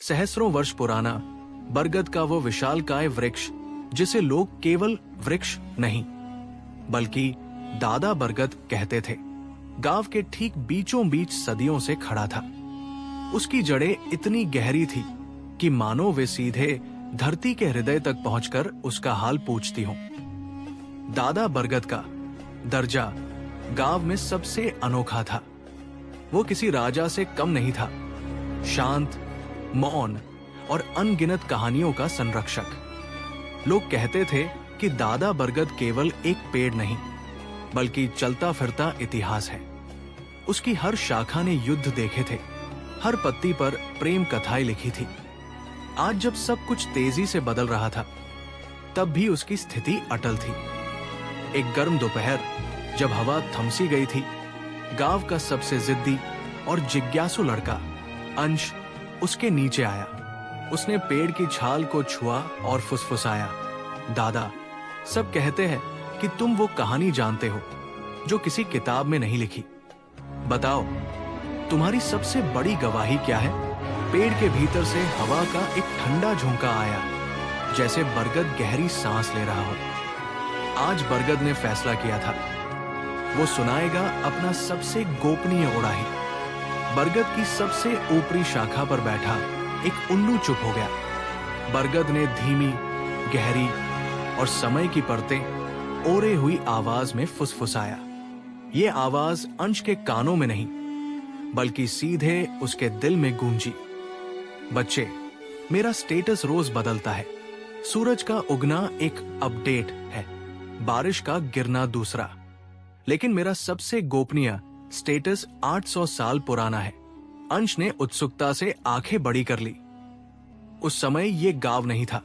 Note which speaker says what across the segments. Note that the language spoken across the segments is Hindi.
Speaker 1: सहस्रों वर्ष पुराना बरगद का वो विशालकाय वृक्ष जिसे लोग केवल वृक्ष नहीं बल्कि दादा बरगद कहते थे, गांव के ठीक बीचों बीच सदियों से खड़ा था। उसकी जड़ें इतनी गहरी थी कि मानो वे सीधे धरती के हृदय तक पहुंचकर उसका हाल पूछती हों। दादा बरगद का दर्जा गांव में सबसे अनोखा था। वो किसी राजा से कम नहीं था, शांत, मौन और अनगिनत कहानियों का संरक्षक। लोग कहते थे कि दादा बरगद केवल एक पेड़ नहीं बल्कि चलता फिरता इतिहास है। उसकी हर शाखा ने युद्ध देखे थे, हर पत्ती पर प्रेम कथाएं लिखी थी। आज जब सब कुछ तेजी से बदल रहा था, तब भी उसकी स्थिति अटल थी। एक गर्म दोपहर जब हवा थमसी गई थी, गांव का सबसे जिद्दी और जिज्ञासु लड़का अंश उसके नीचे आया। उसने पेड़ की छाल को छुआ और फुसफुसाया, दादा, सब कहते हैं कि तुम वो कहानी जानते हो जो किसी किताब में नहीं लिखी। बताओ, तुम्हारी सबसे बड़ी गवाही क्या है? पेड़ के भीतर से हवा का एक ठंडा झोंका आया, जैसे बरगद गहरी सांस ले रहा हो। आज बरगद ने फैसला किया था, वो सुनाएगा अपना सबसे गोपनीय उड़ाही। बरगद की सबसे ऊपरी शाखा पर बैठा एक उल्लू चुप हो गया। बरगद ने धीमी, गहरी और समय की परतें ओरे हुई आवाज में फुसफुसाया। ये आवाज अंश के कानों में नहीं बल्कि सीधे उसके दिल में गूंजी। बच्चे, मेरा स्टेटस रोज बदलता है। सूरज का उगना एक अपडेट है, बारिश का गिरना दूसरा, लेकिन मेरा सबसे गोपनीय स्टेटस 800 साल पुराना है। अंश ने उत्सुकता से आंखें बड़ी कर ली। उस समय ये गांव नहीं था,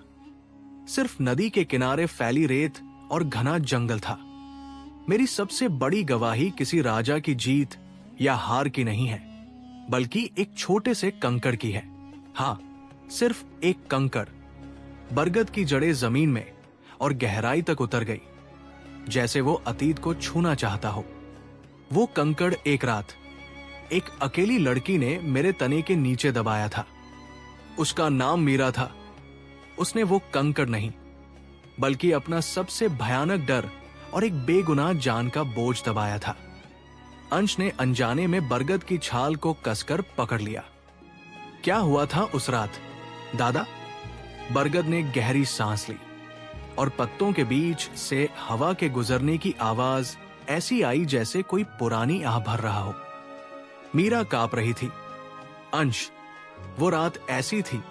Speaker 1: सिर्फ नदी के किनारे फैली रेत और घना जंगल था। मेरी सबसे बड़ी गवाही किसी राजा की जीत या हार की नहीं है, बल्कि एक छोटे से कंकड़ की है। हाँ, सिर्फ एक कंकड़। बरगद की जड़ें जमीन में और गहराई तक उतर गई, जैसे वो अतीत को छूना चाहता हो। वो कंकड़ एक रात एक अकेली लड़की ने मेरे तने के नीचे दबाया था। उसका नाम मीरा था। उसने वो कंकड़ नहीं बल्कि अपना सबसे भयानक डर और एक बेगुनाह जान का बोझ दबाया था। अंश ने अनजाने में बरगद की छाल को कसकर पकड़ लिया। क्या हुआ था उस रात, दादा? बरगद ने गहरी सांस ली और पत्तों के बीच से हवा के गुजरने की आवाज ऐसी आई जैसे कोई पुरानी आह भर रहा हो। मीरा कांप रही थी। अंश, वो रात ऐसी थी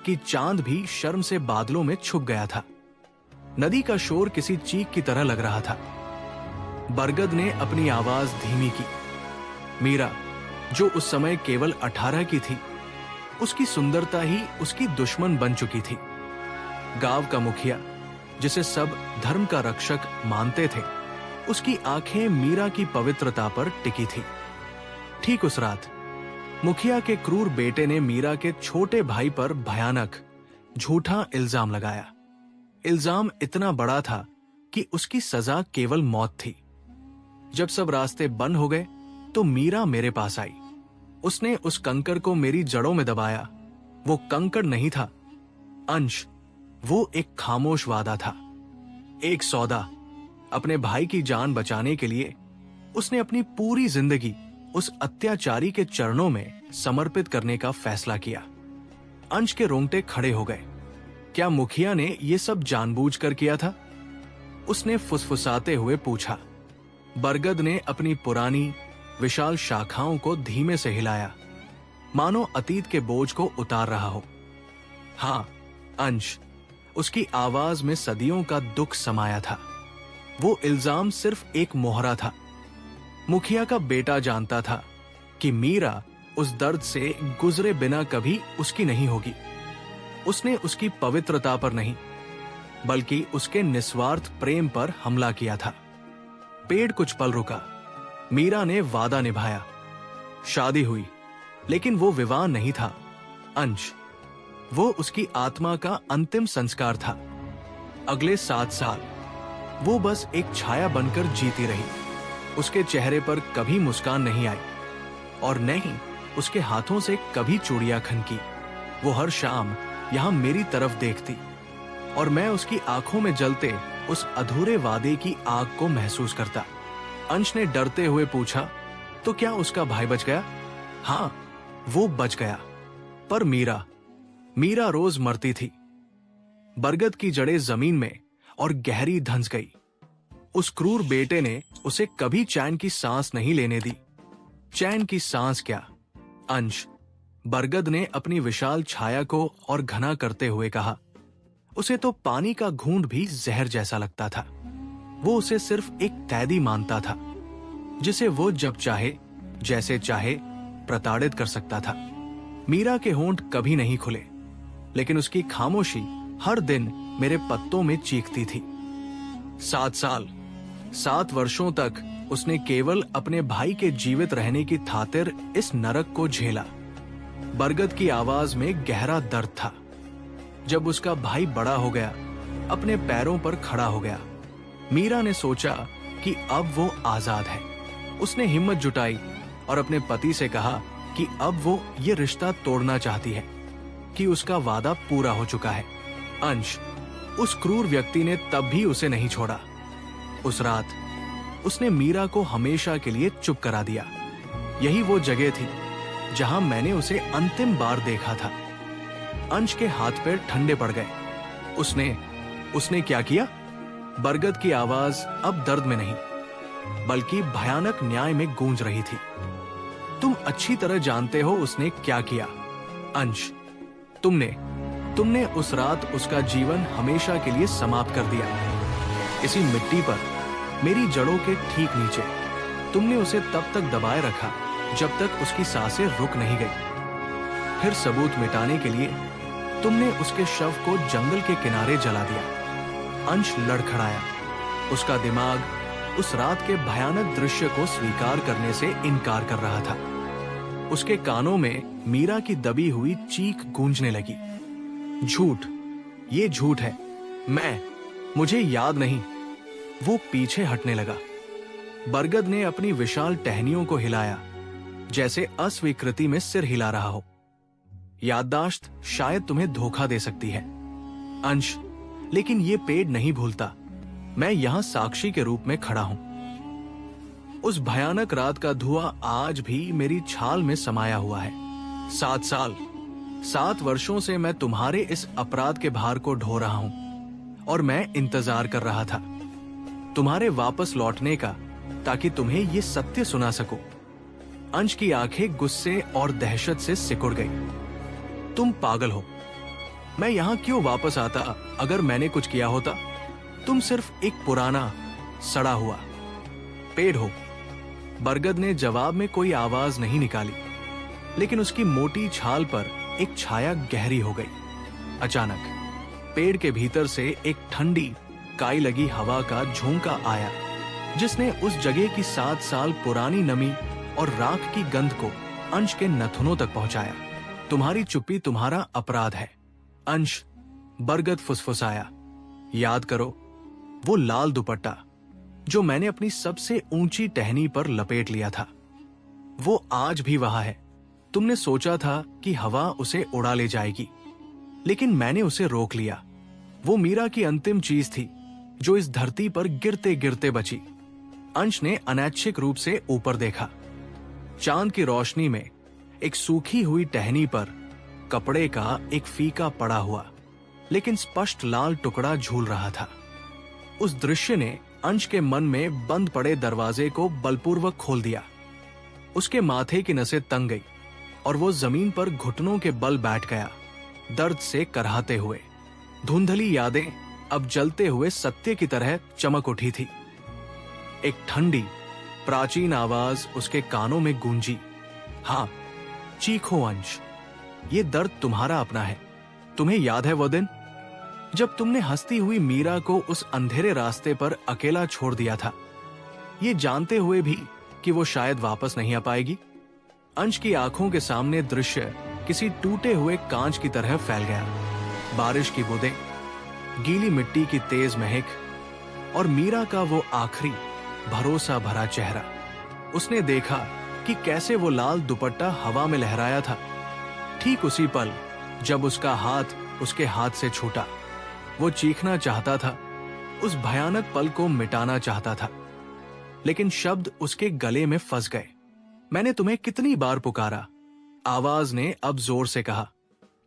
Speaker 1: कि चांद भी शर्म से बादलों में छुप गया था। नदी का शोर किसी चीख की तरह लग रहा था। बरगद ने अपनी आवाज धीमी की। मीरा, जो उस समय केवल 18 की थी, उसकी सुंदरता ही उसकी दुश्मन बन चुकी थी। गांव का मुखिया, जिसे सब धर्म का रक्षक मानते थे, उसकी आंखें मीरा की पवित्रता पर टिकी थी। ठीक उस रात मुखिया के क्रूर बेटे ने मीरा के छोटे भाई पर भयानक, झूठा इल्जाम लगाया। इल्जाम इतना बड़ा था कि उसकी सजा केवल मौत थी। जब सब रास्ते बंद हो गए तो मीरा मेरे पास आई। उसने उस कंकड़ को मेरी जड़ों में दबाया। वो कंकड़ नहीं था अंश, वो एक खामोश वादा था, एक सौदा। अपने भाई की जान बचाने के लिए उसने अपनी पूरी जिंदगी उस अत्याचारी के चरणों में समर्पित करने का फैसला किया। अंश के रोंगटे खड़े हो गए। क्या मुखिया ने यह सब जानबूझकर किया था? उसने फुसफुसाते हुए पूछा। बरगद ने अपनी पुरानी विशाल शाखाओं को धीमे से हिलाया, मानो अतीत के बोझ को उतार रहा हो। हाँ, अंश, उसकी आवाज में सदियों का दुख समाया था। वो इल्जाम सिर्फ एक मोहरा था। मुखिया का बेटा जानता था कि मीरा उस दर्द से गुजरे बिना कभी उसकी नहीं होगी। उसने उसकी पवित्रता पर नहीं बल्कि उसके निस्वार्थ प्रेम पर हमला किया था। पेड़ कुछ पल रुका। मीरा ने वादा निभाया। शादी हुई, लेकिन वो विवाह नहीं था अंश, वो उसकी आत्मा का अंतिम संस्कार था। अगले 7 साल वो बस एक छाया बनकर जीती रही। उसके चेहरे पर कभी मुस्कान नहीं आई और नहीं उसके हाथों से कभी चूड़ियां खनकी। वो हर शाम यहाँ मेरी तरफ देखती और मैं उसकी आंखों में जलते उस अधूरे वादे की आग को महसूस करता। अंश ने डरते हुए पूछा, तो क्या उसका भाई बच गया? हाँ, वो बच गया, पर मीरा रोज मरती थी। बरगद की जड़ें जमीन में और गहरी धंस गई। उस क्रूर बेटे ने उसे कभी चैन की सांस नहीं लेने दी। चैन की सांस क्या? अंश, बरगद ने अपनी विशाल छाया को और घना करते हुए कहा। उसे तो पानी का घूंट भी जहर जैसा लगता था। वो उसे सिर्फ एक कैदी मानता था, जिसे वो जब चाहे, जैसे चाहे प्रताड़ित कर सकता था। मीरा के होंठ कभी नहीं खुले, लेकिन उसकी खामोशी हर दिन मेरे पत्तों में चीखती थी। 7 वर्षों तक उसने केवल अपने भाई के जीवित रहने की खातिर इस नरक को झेला। बरगद की आवाज में गहरा दर्द था। जब उसका भाई बड़ा हो गया, अपने पैरों पर खड़ा हो गया, मीरा ने सोचा कि अब वो आजाद है। उसने हिम्मत जुटाई और अपने पति से कहा कि अब वो ये रिश्ता तोड़ना चाहती है, कि उसका वादा पूरा हो चुका है। अंश, उस क्रूर व्यक्ति ने तब भी उसे नहीं छोड़ा। उस रात उसने मीरा को हमेशा के लिए चुप करा दिया। यही वो जगह थी जहां मैंने उसे अंतिम बार देखा था। अंश के हाथ पैर ठंडे पड़ गए। उसने क्या किया? बरगद की आवाज अब दर्द में नहीं, बल्कि भयानक न्याय में गूंज रही थी। तुम अच्छी तरह जानते हो उसने क्या किया। अंश, तुमने उस रात उसका जीवन हमेशा के लिए समाप्त कर दिया। इसी मिट्टी पर, मेरी जड़ों के ठीक नीचे, तुमने उसे तब तक दबाए रखा जब तक उसकी सांसें रुक नहीं गई। फिर सबूत मिटाने के लिए तुमने उसके शव को जंगल के किनारे जला दिया। अंश लड़खड़ाया। उसका दिमाग उस रात के भयानक दृश्य को स्वीकार करने से इनकार कर रहा था। उसके कानों में मीरा की दबी हुई चीख गूंजने लगी। झूठ, ये झूठ है। मुझे याद नहीं। वो पीछे हटने लगा। बरगद ने अपनी विशाल टहनियों को हिलाया, जैसे अस्वीकृति में सिर हिला रहा हो। याददाश्त शायद तुम्हें धोखा दे सकती है अंश, लेकिन ये पेड़ नहीं भूलता। मैं यहां साक्षी के रूप में खड़ा हूं। उस भयानक रात का धुआं आज भी मेरी छाल में समाया हुआ है। 7 वर्षों से मैं तुम्हारे इस अपराध के भार को ढो रहा हूं, और मैं इंतजार कर रहा था तुम्हारे वापस लौटने का, ताकि तुम्हें ये सत्य सुना सकूं। अंश की आंखें गुस्से और दहशत से सिकुड़ गई। तुम पागल हो। मैं यहां क्यों वापस आता अगर मैंने कुछ किया होता? तुम सिर्फ एक पुराना सड़ा हुआ पेड़ हो। बरगद ने जवाब में कोई आवाज नहीं निकाली, लेकिन उसकी मोटी छाल पर एक छाया गहरी हो गई। अचानक पेड़ के भीतर से एक ठंडी काई लगी हवा का झोंका आया, जिसने उस जगह की 7 साल पुरानी नमी और राख की गंध को अंश के नथुनों तक पहुंचाया। तुम्हारी चुप्पी तुम्हारा अपराध है अंश, बरगद फुसफुसाया। याद करो वो लाल दुपट्टा जो मैंने अपनी सबसे ऊंची टहनी पर लपेट लिया था। वो आज भी वहां है। तुमने सोचा था कि हवा उसे उड़ा ले जाएगी, लेकिन मैंने उसे रोक लिया। वो मीरा की अंतिम चीज थी जो इस धरती पर गिरते गिरते बची। अंश ने अनैच्छिक रूप से ऊपर देखा। चांद की रोशनी में एक सूखी हुई टहनी पर कपड़े का एक फीका पड़ा हुआ लेकिन स्पष्ट लाल टुकड़ा झूल रहा था। उस दृश्य ने अंश के मन में बंद पड़े दरवाजे को बलपूर्वक खोल दिया। उसके माथे की नसें तंग गई और वो जमीन पर घुटनों के बल बैठ गया, दर्द से कराहते हुए। धुंधली यादें अब जलते हुए सत्य की तरह चमक उठी थी। एक ठंडी प्राचीन आवाज उसके कानों में गूंजी। हाँ, चीखो अंश, ये दर्द तुम्हारा अपना है। तुम्हें याद है वो दिन जब तुमने हंसती हुई मीरा को उस अंधेरे रास्ते पर अकेला छोड़ दिया था, ये जानते हुए भी कि वो शायद वापस नहीं आ पाएगी? अंश की आंखों के सामने दृश्य किसी टूटे हुए कांच की तरह फैल गया। बारिश की बूंदें, गीली मिट्टी की तेज महक और मीरा का वो आखिरी भरोसा भरा चेहरा। उसने देखा कि कैसे वो लाल दुपट्टा हवा में लहराया था। ठीक उसी पल जब उसका हाथ उसके हाथ से छूटा, वो चीखना चाहता था, उस भयानक पल को मिटाना चाहता था, लेकिन शब्द उसके गले में फंस गए। मैंने तुम्हें कितनी बार पुकारा, आवाज ने अब जोर से कहा,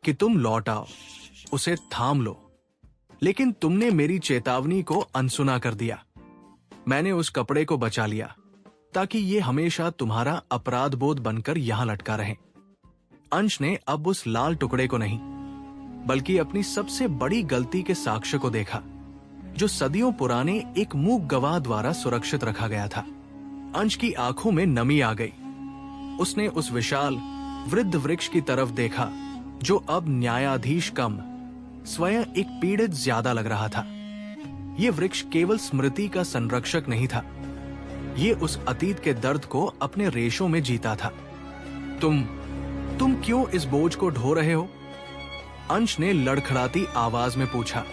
Speaker 1: कि तुम लौट आओ, उसे थाम लो, लेकिन तुमने मेरी चेतावनी को अनसुना कर दिया। मैंने उस कपड़े को बचा लिया ताकि ये हमेशा तुम्हारा अपराध बोध बनकर यहां लटका रहे। अंश ने अब उस लाल टुकड़े को नहीं, बल्कि अपनी सबसे बड़ी गलती के साक्ष्य को देखा, जो सदियों पुराने एक मूक गवाह द्वारा सुरक्षित रखा गया था। अंश की आंखों में नमी आ गई। उसने उस विशाल वृद्ध वृक्ष की तरफ देखा, जो अब न्यायाधीश कम स्वयं एक पीड़ित ज्यादा लग रहा था। यह वृक्ष केवल स्मृति का संरक्षक नहीं था, ये उस अतीत के दर्द को अपने रेशों में जीता था। तुम क्यों इस बोझ को ढो रहे हो? अंश ने लड़खड़ाती आवाज में पूछा।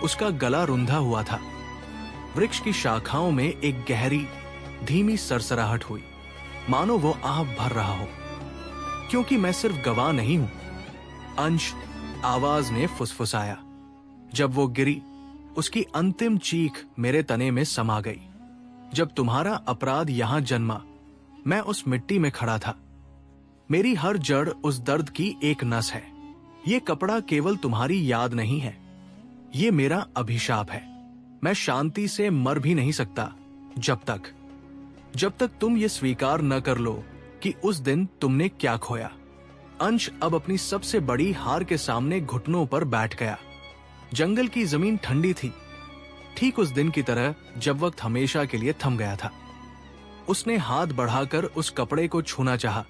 Speaker 1: उसका गला रुंधा हुआ था। वृक्ष की शाखाओं में एक गहरी धीमी सरसराहट हुई, मानो वो आह भर रहा हो। क्योंकि मैं सिर्फ गवाह नहीं हूं, अंश, आवाज ने फुसफुसाया। जब वो गिरी, उसकी अंतिम चीख मेरे तने में समा गई। जब तुम्हारा अपराध यहां जन्मा, मैं उस मिट्टी में खड़ा था। मेरी हर जड़ उस दर्द की एक नस है। ये कपड़ा केवल तुम्हारी याद नहीं है, ये मेरा अभिशाप है। मैं शांति से मर भी नहीं सकता जब तक तुम ये स्वीकार न कर लो कि उस दिन तुमने क्या खोया। अंश अब अपनी सबसे बड़ी हार के सामने घुटनों पर बैठ गया। जंगल की जमीन ठंडी थी, ठीक उस दिन की तरह जब वक्त हमेशा के लिए थम गया था। उसने हाथ बढ़ाकर उस कपड़े को छूना चाहा,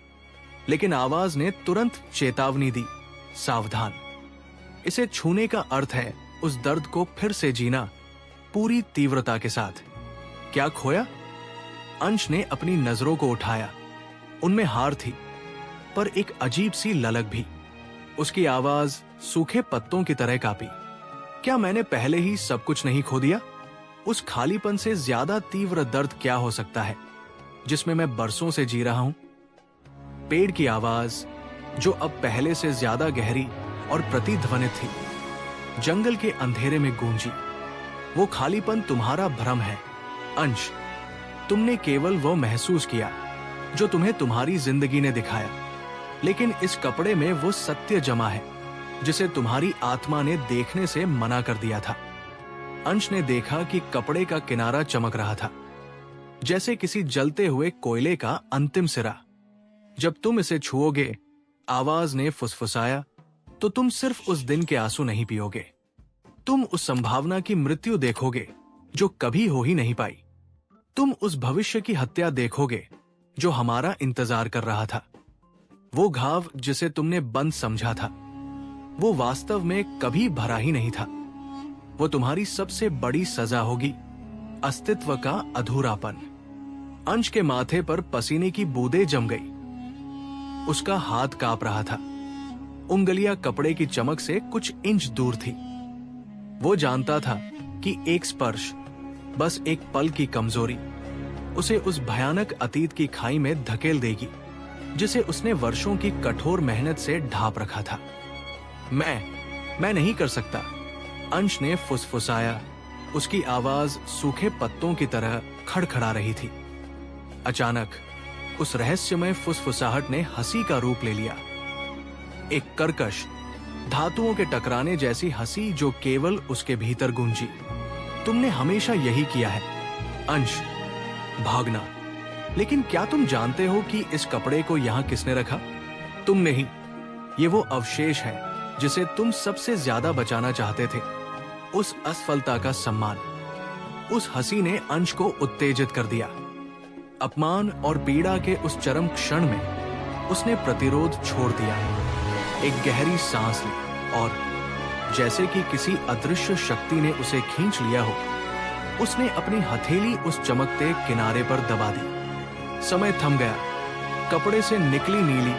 Speaker 1: लेकिन आवाज ने तुरंत चेतावनी दी, सावधान। इसे छूने का अर्थ है उस दर्द को फिर से जीना, पूरी तीव्रता के साथ। क्या खोया? अंश ने अपनी नजरों को उठाया। उनमें हार थी, पर एक अजीब सी ललक भी। उसकी आवाज सूखे पत्तों की तरह कांपी। क्या मैंने पहले ही सब कुछ नहीं खो दिया? उस खालीपन से ज्यादा तीव्र दर्द क्या हो सकता है, जिसमें मैं बरसों से जी रहा हूं? पेड़ की आवाज, जो अब पहले से ज्यादा गहरी और प्रतिध्वनित थी, जंगल के अंधेरे में गूंजी। वो खालीपन तुम्हारा भ्रम है, अंश। तुमने केवल वो महसूस किया जो तुम्हें तुम्हारी जिंदगी ने दिखाया, लेकिन इस कपड़े में वो सत्य जमा है जिसे तुम्हारी आत्मा ने देखने से मना कर दिया था। अंश ने देखा कि कपड़े का किनारा चमक रहा था, जैसे किसी जलते हुए कोयले का अंतिम सिरा। जब तुम इसे छुओगे, आवाज ने फुसफुसाया, तो तुम सिर्फ उस दिन के आंसू नहीं पियोगे, तुम उस संभावना की मृत्यु देखोगे जो कभी हो ही नहीं पाई। तुम उस भविष्य की हत्या देखोगे जो हमारा इंतजार कर रहा था। वो घाव जिसे तुमने बंद समझा था, वो वास्तव में कभी भरा ही नहीं था। वो तुम्हारी सबसे बड़ी सजा होगी, अस्तित्व का अधूरापन। अंश के माथे पर पसीने की बूंदें जम गई। उसका हाथ कांप रहा था। उंगलियां कपड़े की चमक से कुछ इंच दूर थी। वो जानता था कि एक स्पर्श, बस एक पल की कमजोरी, उसे उस भयानक अतीत की खाई में धकेल देगी जिसे उसने वर्षों की कठोर मेहनत से ढांप रखा था। मैं नहीं कर सकता, अंश ने फुसफुसाया। उसकी आवाज सूखे पत्तों की तरह खड़खड़ा रही थी। अचानक उस रहस्यमय फुसफुसाहट ने हंसी का रूप ले लिया, एक कर्कश, धातुओं के टकराने जैसी हंसी जो केवल उसके भीतर गूंजी। तुमने हमेशा यही किया है, अंश, भागना। लेकिन क्या तुम जानते हो कि इस कपड़े को यहां किसने रखा? तुम नहीं। ये वो अवशेष है जिसे तुम सबसे ज्यादा बचाना चाहते थे, उस असफलता का सम्मान। उस हंसी ने अंश को उत्तेजित कर दिया। अपमान और पीड़ा के उस चरम क्षण में उसने प्रतिरोध छोड़ दिया, एक गहरी सांस ली और जैसे कि किसी अदृश्य शक्ति ने उसे खींच लिया हो, उसने अपनी हथेली उस चमकते किनारे पर दबा दी। समय थम गया। कपड़े से निकली नीली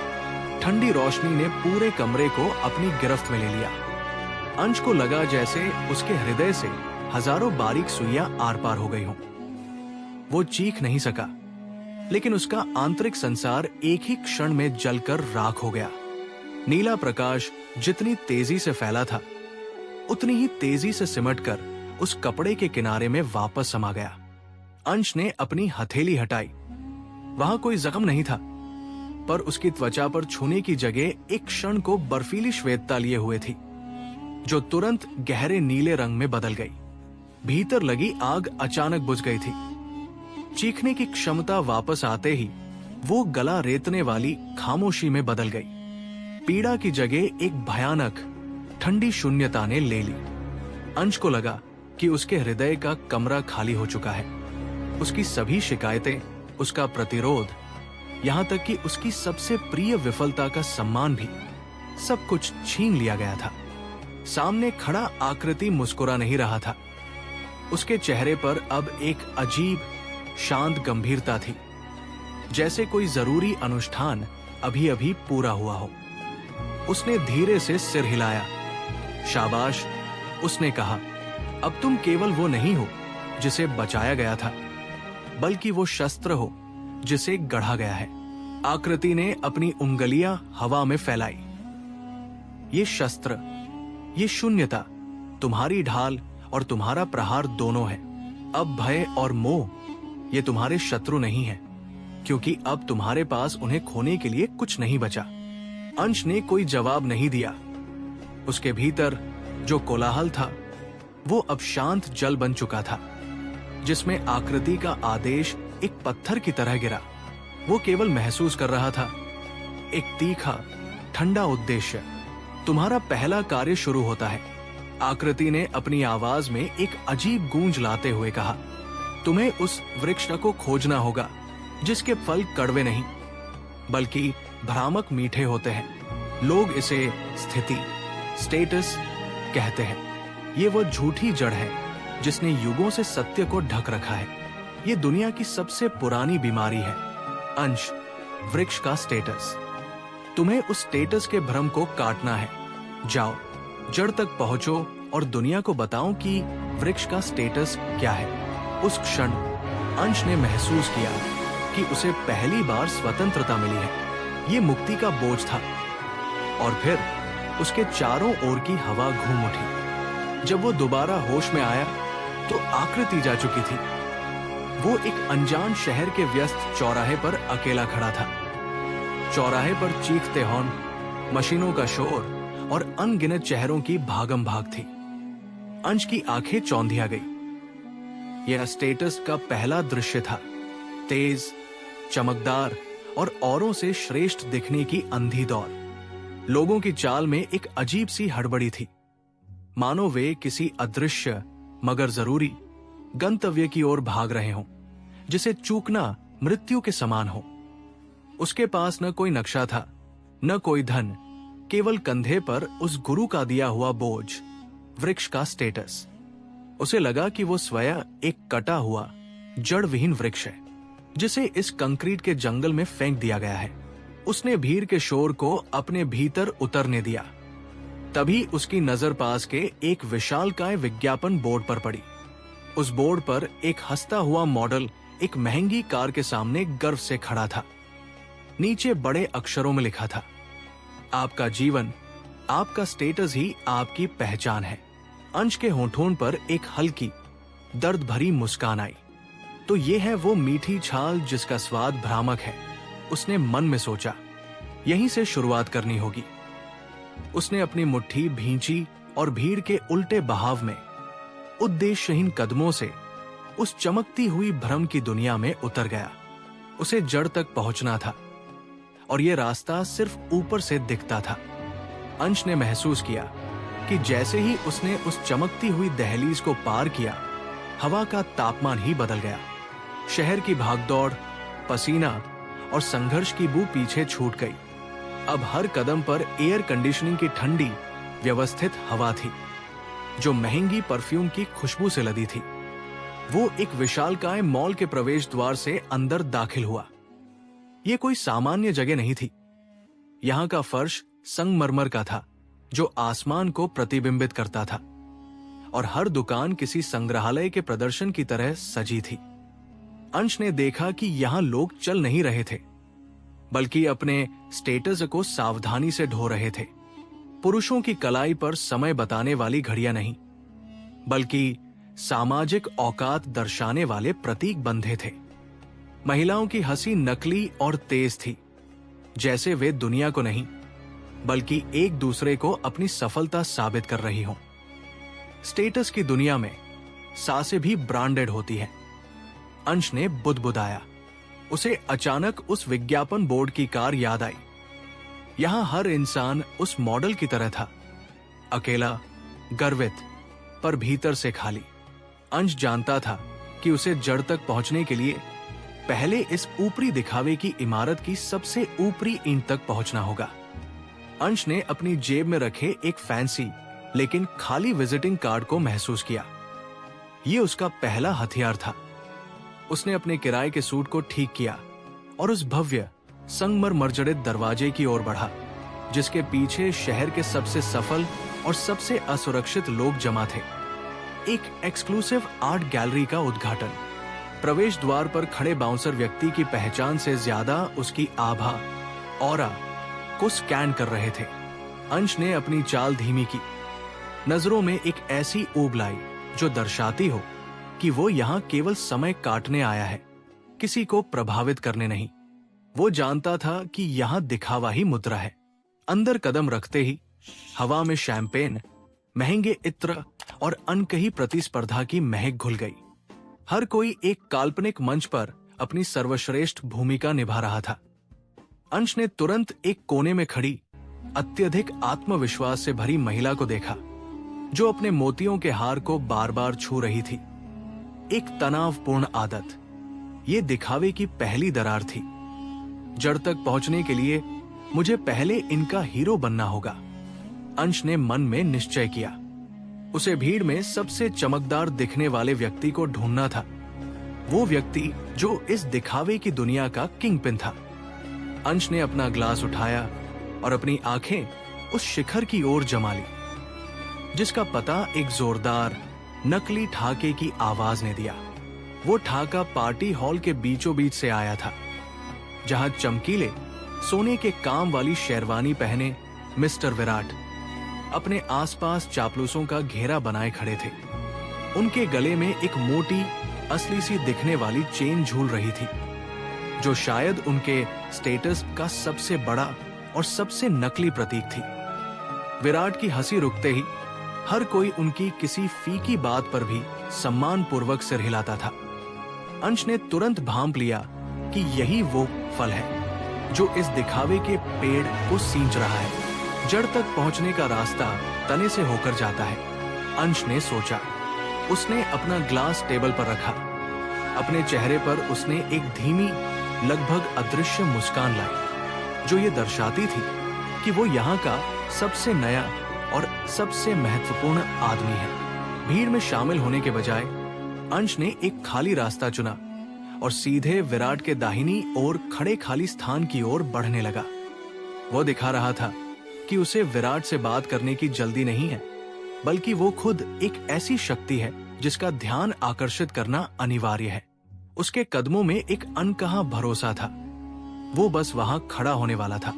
Speaker 1: ठंडी रोशनी ने पूरे कमरे को अपनी गिरफ्त में ले लिया। अंश को लगा जैसे उसके हृदय से हजारों बारीक सुइयां आर पार हो गई हों। वो चीख नहीं सका, लेकिन उसका आंतरिक संसार एक ही क्षण में जलकर राख हो गया। नीला प्रकाश जितनी तेजी से फैला था, उतनी ही तेजी से सिमटकर उस कपड़े के किनारे में वापस समा गया। अंश ने अपनी हथेली हटाई। वहां कोई जख्म नहीं था, पर उसकी त्वचा पर छूने की जगह एक क्षण को बर्फीली श्वेतता लिए हुए थी, जो तुरंत गहरे नीले रंग में बदल गई। भीतर लगी आग अचानक बुझ गई थी। चीखने की क्षमता वापस आते ही वो गला रेतने वाली खामोशी में बदल गई। पीड़ा की जगह एक भयानक ठंडी शून्यता ने ले ली। अंश को लगा कि उसके हृदय का कमरा खाली हो चुका है। उसकी सभी शिकायतें, उसका प्रतिरोध, यहां तक कि उसकी सबसे प्रिय विफलता का सम्मान भी, सब कुछ छीन लिया गया था। सामने खड़ा आकृति मुस्कुरा नहीं रहा था। उसके चेहरे पर अब एक अजीब शांत गंभीरता थी, जैसे कोई जरूरी अनुष्ठान अभी अभी पूरा हुआ हो। उसने धीरे से सिर हिलाया। शाबाश, उसने कहा, अब तुम केवल वो नहीं हो जिसे बचाया गया था, बल्कि वो शस्त्र हो जिसे गढ़ा गया है। आकृति ने अपनी उंगलियां हवा में फैलाई। ये शस्त्र, ये शून्यता, तुम्हारी ढाल और तुम्हारा प्रहार दोनों है। अब भय और मोह ये तुम्हारे शत्रु नहीं है, क्योंकि अब तुम्हारे पास उन्हें खोने के लिए कुछ नहीं बचा। अंश ने कोई जवाब नहीं दिया। उसके भीतर जो कोलाहल था वो अब शांत जल बन चुका था, जिसमें आकृति का आदेश एक पत्थर की तरह गिरा। वो केवल महसूस कर रहा था, एक तीखा ठंडा उद्देश्य। तुम्हारा पहला कार्य शुरू होता है, आकृति ने अपनी आवाज में एक अजीब गूंज लाते हुए कहा। तुम्हें उस वृक्ष को खोजना होगा जिसके फल कड़वे नहीं, बल्कि भ्रामक मीठे होते हैं। लोग इसे स्थिति, स्टेटस कहते हैं। ये वो झूठी जड़ है जिसने युगों से सत्य को ढक रखा है। ये दुनिया की सबसे पुरानी बीमारी है। अंश, वृक्ष का स्टेटस। तुम्हें उस स्टेटस के भ्रम को काटना है। जाओ, जड़ तक पहुंचो और दुनिया को बताओ कि वृक्ष का स्टेटस क्या है। उस क्षण अंश ने महसूस किया कि उसे पहली बार स्वतंत्रता मिली है। ये मुक्ति का बोझ था। और फिर उसके चारों ओर की हवा घूम उठी। जब वो दोबारा होश में आया तो आकृति जा चुकी थी। वो एक अनजान शहर के व्यस्त चौराहे पर अकेला खड़ा था। चौराहे पर चीखते हॉर्न, मशीनों का शोर और अनगिनत चेहरों की भागम भाग थी। अंश की आंखें चौंधिया गई। यह स्टेटस का पहला दृश्य था, तेज, चमकदार और औरों से श्रेष्ठ दिखने की अंधी दौड़। लोगों की चाल में एक अजीब सी हड़बड़ी थी, मानो वे किसी अदृश्य मगर जरूरी गंतव्य की ओर भाग रहे हों, जिसे चूकना मृत्यु के समान हो। उसके पास न कोई नक्शा था, न कोई धन, केवल कंधे पर उस गुरु का दिया हुआ बोझ, वृक्ष का स्टेटस। उसे लगा कि वो स्वयं एक कटा हुआ जड़ विहीन वृक्ष है, जिसे इस कंक्रीट के जंगल में फेंक दिया गया है। उसने भीड़ के शोर को अपने भीतर उतरने दिया। तभी उसकी नजर पास के एक विशालकाय विज्ञापन बोर्ड पर पड़ी। उस बोर्ड पर एक हंसता हुआ मॉडल एक महंगी कार के सामने गर्व से खड़ा था। नीचे बड़े अक्षरों में लिखा था, आपका जीवन, आपका स्टेटस ही आपकी पहचान है। अंश के होठों पर एक हल्की दर्द भरी मुस्कान आई। तो ये है वो मीठी छाल जिसका स्वाद भ्रामक है, उसने मन में सोचा। यहीं से शुरुआत करनी होगी। उसने अपनी मुट्ठी भींची और भीड़ के उल्टे बहाव में उद्देश्यहीन कदमों से उस चमकती हुई भ्रम की दुनिया में उतर गया। उसे जड़ तक पहुंचना था और यह रास्ता सिर्फ ऊपर से दिखता था। अंश ने महसूस किया कि जैसे ही उसने उस चमकती हुई दहलीज को पार किया, हवा का तापमान ही बदल गया। शहर की भागदौड़, पसीना और संघर्ष की बू पीछे छूट गई। अब हर कदम पर एयर कंडीशनिंग की ठंडी, व्यवस्थित हवा थी, जो महंगी परफ्यूम की खुशबू से लदी थी। वो एक विशालकाय मॉल के प्रवेश द्वार से अंदर दाखिल हुआ। यह कोई सामान्य जगह नहीं थी। यहां का फर्श संगमरमर का था, जो आसमान को प्रतिबिंबित करता था, और हर दुकान किसी संग्रहालय के प्रदर्शन की तरह सजी थी। अंश ने देखा कि यहां लोग चल नहीं रहे थे, बल्कि अपने स्टेटस को सावधानी से ढो रहे थे। पुरुषों की कलाई पर समय बताने वाली घड़ियां नहीं, बल्कि सामाजिक औकात दर्शाने वाले प्रतीक बंधे थे। महिलाओं की हंसी नकली और तेज थी, जैसे वे दुनिया को नहीं बल्कि एक दूसरे को अपनी सफलता साबित कर रही हों। स्टेटस की दुनिया में सांसें भी ब्रांडेड होती हैं। अंश ने बुदबुदाया। उसे अचानक उस विज्ञापन बोर्ड की कार याद आई। यहां हर इंसान उस मॉडल की तरह था, अकेला, गर्वित, पर भीतर से खाली। अंश जानता था कि उसे जड़ तक पहुंचने के लिए पहले इस ऊपरी दिखावे की इमारत की सबसे ऊपरी ईंट तक पहुंचना होगा। अंश ने अपनी जेब में रखे एक फैंसी लेकिन खाली विजिटिंग कार्ड को महसूस किया। यह उसका पहला हथियार था। उसने अपने किराए के सूट को ठीक किया और उस भव्य संगमरमर जड़ित दरवाजे की ओर बढ़ा, जिसके पीछे शहर के सबसे सफल और सबसे असुरक्षित लोग जमा थे। एक एक्सक्लूसिव आर्ट गैलरी का उद्घाटन। प्रवेश द्वार पर खड़े बाउंसर व्यक्ति की पहचान से ज्यादा उसकी आभा, ऑरा को स्कैन कर रहे थे। अंश ने अपनी चाल धीमी की, नजरों में एक ऐसी ऊब लाई जो दर्शाती हो कि वो यहां केवल समय काटने आया है, किसी को प्रभावित करने नहीं। वो जानता था कि यहां दिखावा ही मुद्रा है। अंदर कदम रखते ही हवा में शैंपेन, महंगे इत्र और अनकही प्रतिस्पर्धा की महक घुल गई। हर कोई एक काल्पनिक मंच पर अपनी सर्वश्रेष्ठ भूमिका निभा रहा था। अंश ने तुरंत एक कोने में खड़ी अत्यधिक आत्मविश्वास से भरी महिला को देखा, जो अपने मोतियों के हार को बार बार छू रही थी। एक तनावपूर्ण आदत। ये दिखावे की पहली दरार थी। जड़ तक पहुंचने के लिए मुझे पहले इनका हीरो बनना होगा, अंश ने मन में निश्चय किया। उसे भीड़ में सबसे चमकदार दिखने वाले व्यक्ति को ढूंढना था, वो व्यक्ति जो इस दिखावे की दुनिया का किंगपिन था। अंश ने अपना ग्लास उठाया और अपनी आंखें उस शिखर की ओर जमा ली, जिसका पता एक जोरदार नकली ठाके की आवाज ने दिया। वो ठाका पार्टी हॉल के बीचों बीच से आया था, जहां चमकीले सोने के काम वाली शेरवानी पहने मिस्टर विराट अपने आसपास चापलूसों का घेरा बनाए खड़े थे। उनके गले में एक मोटी, असली सी दिखने वाली चेन झूल रही थी, जो शायद उनके स्टेटस का सबसे बड़ा और सबसे नकली प्रतीक थी। विराट की हंसी रुकते ही हर कोई उनकी किसी फीकी बात पर भी सम्मान पूर्वक सिर हिलाता था। अंश ने तुरंत भांप लिया कि यही वो फल है जो इस दिखावे के पेड़ को सींच रहा है। जड़ तक पहुंचने का रास्ता तने से होकर जाता है, अंश ने सोचा। उसने अपना ग्लास टेबल पर रखा। अपने चेहरे पर उसने एक धीमी, लगभग अदृश्य मुस्कान लाई, जो ये दर्शाती थी कि वो यहाँ का सबसे नया और सबसे महत्वपूर्ण आदमी है। भीड़ में शामिल होने के बजाय अंश ने एक खाली रास्ता चुना और सीधे विराट के दाहिनी ओर खड़े खाली स्थान की ओर बढ़ने लगा। वो दिखा रहा था कि उसे विराट से बात करने की जल्दी नहीं है, बल्कि वो खुद एक ऐसी शक्ति है जिसका ध्यान आकर्षित करना अनिवार्य है। उसके कदमों में एक अनकहा भरोसा था। वो बस वहां खड़ा होने वाला था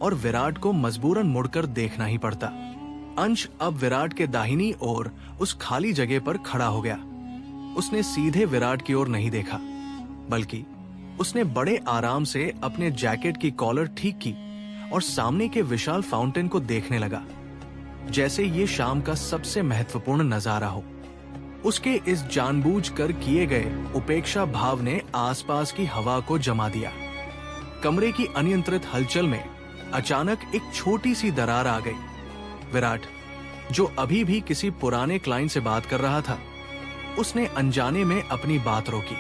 Speaker 1: और विराट को मजबूरन मुड़कर देखना ही पड़ता। अंश अब विराट के दाहिनी ओर उस खाली जगह पर खड़ा हो गया। उसने सीधे विराट की ओर नहीं देखा, बल्कि उसने बड़े आराम से अपने जैकेट की कॉलर ठीक की और सामने के विशाल फाउंटेन को देखने लगा, जैसे ये शाम का सबसे महत्वपूर्ण नजारा हो। उसके इस जानबूझकर किए गए उपेक्षा भाव ने आसपास की हवा को जमा दिया। कमरे की अनियंत्रित हलचल में अचानक एक छोटी सी दरार आ गई। विराट, जो अभी भी किसी पुराने क्लाइंट से बात कर रहा था, उसने अनजाने में अपनी बात रोकी।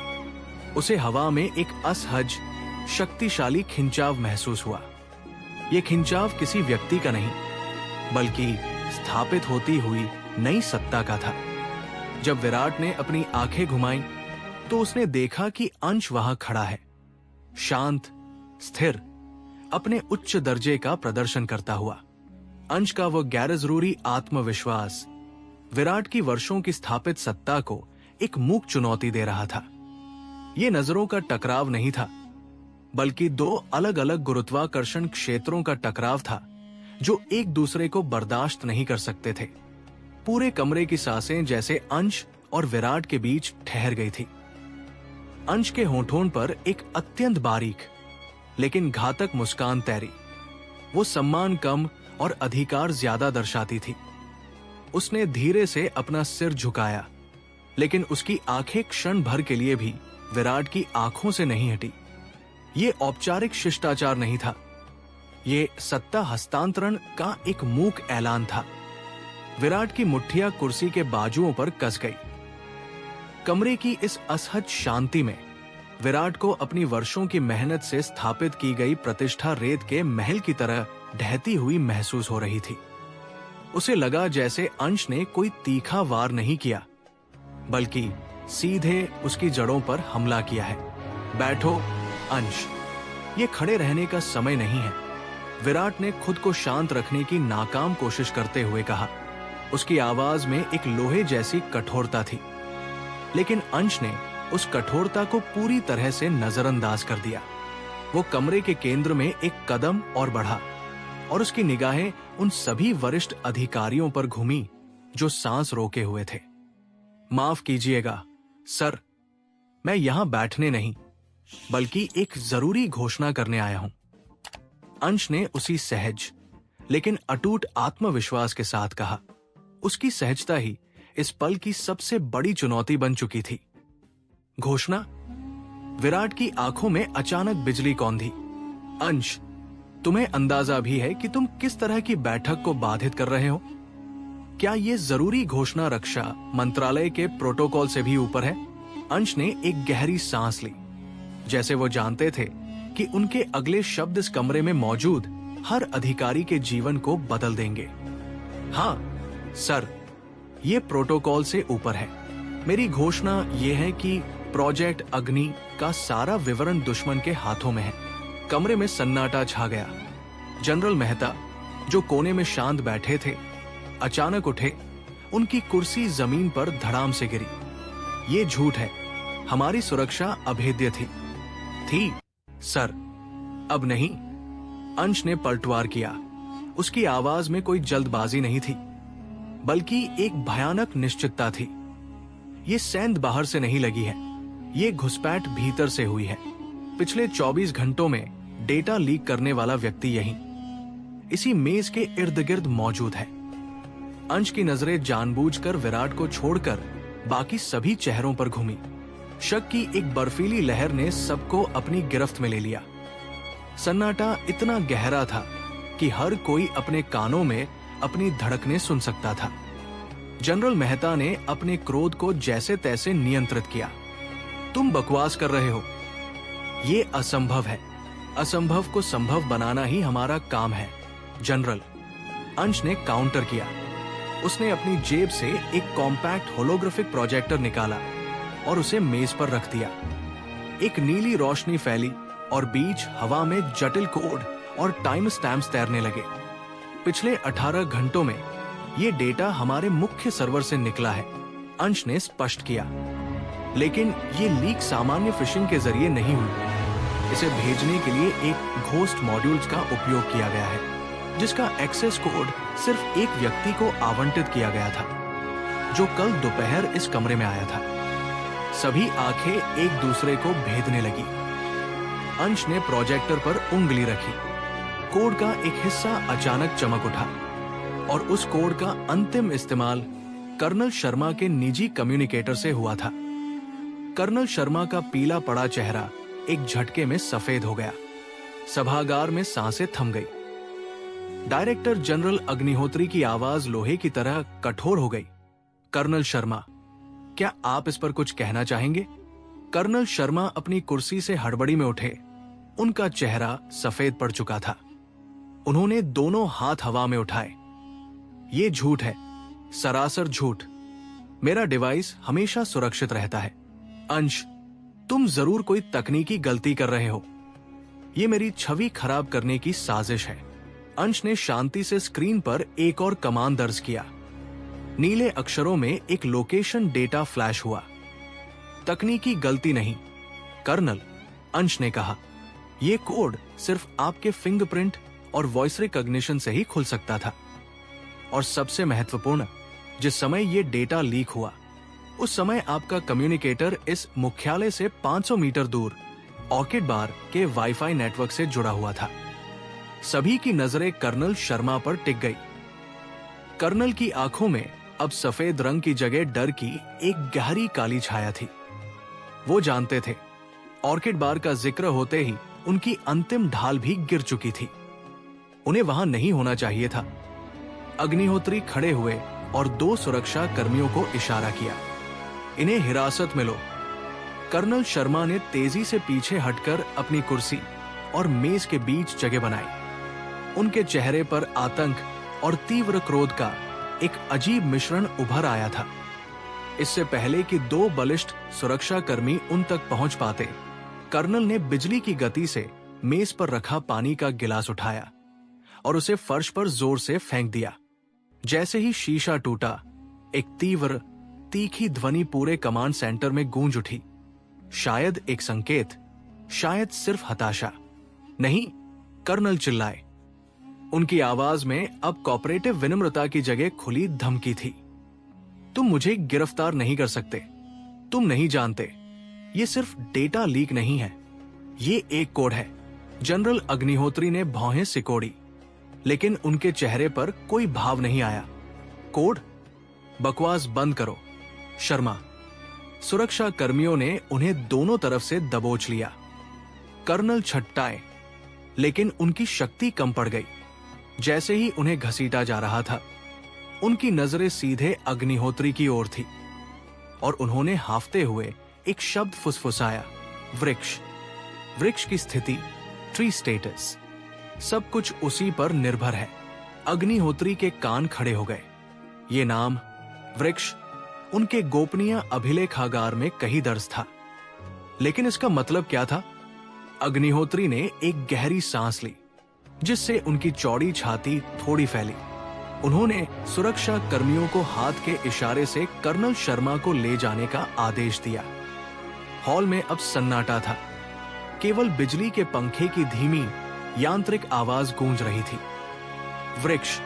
Speaker 1: उसे हवा में एक असहज, शक्तिशाली खिंचाव महसूस हुआ। यह खिंचाव किसी व्यक्ति का नहीं, बल्कि स्थापित होती हुई नई सत्ता का था। जब विराट ने अपनी आंखें घुमाई, तो उसने देखा कि अंश वहां खड़ा है, शांत, स्थिर, अपने उच्च दर्जे का प्रदर्शन करता हुआ। अंश का वो गैर जरूरी आत्मविश्वास विराट की वर्षों की स्थापित सत्ता को एक मूक चुनौती दे रहा था। ये नजरों का टकराव नहीं था, बल्कि दो अलग अलग गुरुत्वाकर्षण क्षेत्रों का टकराव था जो एक दूसरे को बर्दाश्त नहीं कर सकते थे। पूरे कमरे की सांसें जैसे अंश और विराट के बीच ठहर गई थी। अंश के होठों पर एक अत्यंत बारीक लेकिन घातक मुस्कान तैरी। वो सम्मान कम और अधिकार ज्यादा दर्शाती थी। उसने धीरे से अपना सिर झुकाया, लेकिन उसकी आंखें क्षण भर के लिए भी विराट की आंखों से नहीं हटी। ये औपचारिक शिष्टाचार नहीं था, ये सत्ता हस्तांतरण का एक मूक ऐलान था। विराट की मुट्ठियां कुर्सी के बाजुओं पर कस गई। कमरे की इस असहज शांति में विराट को अपनी वर्षों की मेहनत से स्थापित की गई प्रतिष्ठा रेत के महल की तरह ढहती हुई महसूस हो रही थी। उसे लगा जैसे अंश ने कोई तीखा वार नहीं किया, बल्कि सीधे उसकी जड़ों पर हमला किया है। बैठो अंश, ये खड़े रहने का समय नहीं है, विराट ने खुद को शांत रखने की नाकाम कोशिश करते हुए कहा। उसकी आवाज में एक लोहे जैसी कठोरता थी, लेकिन अंश ने उस कठोरता को पूरी तरह से नजरअंदाज कर दिया। वो कमरे के केंद्र में एक कदम और बढ़ा और उसकी निगाहें उन सभी वरिष्ठ अधिकारियों पर घूमी जो सांस रोके हुए थे। माफ कीजिएगा सर, मैं यहां बैठने नहीं बल्कि एक जरूरी घोषणा करने आया हूं, अंश ने उसी सहज लेकिन अटूट आत्मविश्वास के साथ कहा। उसकी सहजता ही इस पल की सबसे बड़ी चुनौती बन चुकी थी। घोषणा? विराट की आंखों में अचानक बिजली कौंधी। अंश, तुम्हें अंदाजा भी है कि तुम किस तरह की बैठक को बाधित कर रहे हो? क्या यह जरूरी घोषणा रक्षा मंत्रालय के प्रोटोकॉल से भी ऊपर है? अंश ने एक गहरी सांस ली, जैसे वो जानते थे कि उनके अगले शब्द इस कमरे में मौजूद हर अधिकारी के जीवन को बदल देंगे। हाँ सर, ये प्रोटोकॉल से ऊपर है। मेरी घोषणा ये है कि प्रोजेक्ट अग्नि का सारा विवरण दुश्मन के हाथों में है। कमरे में सन्नाटा छा गया। जनरल मेहता, जो कोने में शांत बैठे थे, अचानक उठे। उनकी कुर्सी जमीन पर धड़ाम से गिरी। ये झूठ है, हमारी सुरक्षा अभेद्य थी सर। अब नहीं, अंश ने पलटवार किया। उसकी आवाज में कोई जल्दबाजी नहीं थी, बल्कि एक भयानक निश्चितता थी। ये सेंध बाहर से नहीं लगी है, ये घुसपैठ भीतर से हुई है। पिछले 24 घंटों में डेटा लीक करने वाला व्यक्ति यहीं इसी मेज के इर्द गिर्द मौजूद है। अंश की नजरें जानबूझकर विराट को छोड़कर बाकी सभी चेहरों पर घूमी। शक की एक बर्फीली लहर ने सबको अपनी गिरफ्त में ले लिया। सन्नाटा इतना गहरा था कि हर कोई अपने कानों में अपनी धड़कनें सुन सकता था। जनरल मेहता ने अपने क्रोध को जैसे तैसे नियंत्रित किया। तुम बकवास कर रहे हो, ये असंभव है। असंभव को संभव बनाना ही हमारा काम है जनरल, अंश ने काउंटर किया। उसने अपनी जेब से एक कॉम्पैक्ट होलोग्राफिक प्रोजेक्टर निकाला और उसे मेज पर रख दिया। एक नीली रोशनी फैली और बीच हवा में जटिल कोड और टाइम स्टैम्प्स तैरने लगे। पिछले 18 घंटों में ये डेटा हमारे मुख्य सर्वर से निकला है, अंश ने स्पष्ट किया। लेकिन ये लीक सामान्य फिशिंग के जरिए नहीं हुई। इसे भेजने के लिए एक घोस्ट मॉड्यूल्स का उपयोग किया गया है, जिसका एक्सेस कोड सिर्फ एक व्यक्ति को आवंटित किया गया था, जो कल दोपहर इस कमरे में आया था। सभी आंखें एक दूसरे को भेदने लगी। अंश ने प्रोजेक्टर पर उंगली रखी। कोड का एक हिस्सा अचानक चमक उठा और उस कोड का अंतिम इस्तेमाल कर्नल शर्मा के निजी कम्युनिकेटर से हुआ था। कर्नल शर्मा का पीला पड़ा चेहरा एक झटके में सफेद हो गया। सभागार में सांसें थम गई। डायरेक्टर जनरल अग्निहोत्री की आवाज लोहे की तरह कठोर हो गई। कर्नल शर्मा, क्या आप इस पर कुछ कहना चाहेंगे? कर्नल शर्मा अपनी कुर्सी से हड़बड़ी में उठे। उनका चेहरा सफेद पड़ चुका था। उन्होंने दोनों हाथ हवा में उठाए। ये झूठ है, सरासर झूठ। मेरा डिवाइस हमेशा सुरक्षित रहता है। अंश, तुम जरूर कोई तकनीकी गलती कर रहे हो। ये मेरी छवि खराब करने की साजिश है। अंश ने शांति से स्क्रीन पर एक और कमांड दर्ज किया। नीले अक्षरों में एक लोकेशन डेटा फ्लैश हुआ। तकनीकी गलती नहीं कर्नल, अंश ने कहा। ये कोड सिर्फ आपके फिंगरप्रिंट और वॉइस रिकॉग्निशन से ही खुल सकता था। और सबसे महत्वपूर्ण, जिस समय ये डेटा लीक हुआ उस समय आपका कम्युनिकेटर इस मुख्यालय से 500 मीटर दूर ऑर्किड बार के वाईफाई नेटवर्क से जुड़ा हुआ था। सभी की नजरें कर्नल शर्मा पर टिक गई। कर्नल की आंखों में अब सफेद रंग की जगह डर की एक गहरी काली छाया थी। वो जानते थे ऑर्किड बार का जिक्र होते ही उनकी अंतिम ढाल भी गिर चुकी थी। उन्हें वहां नहीं होना चाहिए था। अग्निहोत्री खड़े हुए और 2 सुरक्षा कर्मियों को इशारा किया, इन्हें हिरासत में लो। कर्नल शर्मा ने तेजी से पीछे हटकर अपनी कुर्सी और मेज के बीच जगह बनाई। उनके चेहरे पर आतंक और तीव्र क्रोध का एक अजीब मिश्रण उभर आया था। इससे पहले कि 2 बलिष्ठ सुरक्षा कर्मी उन तक पहुंच पाते, कर्नल ने बिजली की गति से मेज पर रखा पानी का गिलास उठाया और उसे फर्श पर जोर से फेंक दिया। जैसे ही शीशा टूटा, एक तीव्र तीखी ध्वनि पूरे कमांड सेंटर में गूंज उठी। शायद एक संकेत, शायद सिर्फ हताशा। नहीं, कर्नल चिल्लाए। उनकी आवाज में अब कॉपरेटिव विनम्रता की जगह खुली धमकी थी। तुम मुझे गिरफ्तार नहीं कर सकते। तुम नहीं जानते, ये सिर्फ डेटा लीक नहीं है, ये एक कोड है। जनरल अग्निहोत्री ने भौहें सिकोड़ी, लेकिन उनके चेहरे पर कोई भाव नहीं आया। कोड? बकवास बंद करो, शर्मा। सुरक्षा कर्मियों ने उन्हें दोनों तरफ से दबोच लिया। कर्नल छटपटाए, लेकिन उनकी शक्ति कम पड़ गई। जैसे ही उन्हें घसीटा जा रहा था, उनकी नजरें सीधे अग्निहोत्री की ओर थी और उन्होंने हाफते हुए एक शब्द फुसफुसाया, वृक्ष। वृक्ष की स्थिति, ट्री स्टेटस, सब कुछ उसी पर निर्भर है। अग्निहोत्री के कान खड़े हो गए। ये नाम वृक्ष उनके गोपनीय अभिलेखागार में कहीं दर्ज था, लेकिन इसका मतलब क्या था? अग्निहोत्री ने एक गहरी सांस ली, जिससे उनकी चौड़ी छाती थोड़ी फैली। उन्होंने सुरक्षा कर्मियों को हाथ के इशारे से कर्नल शर्मा को ले जाने का आदेश दिया। हॉल में अब सन्नाटा था। केवल बिजली के पंखे की धीमी यांत्रिक आवाज गूंज रही थी। वृक्ष,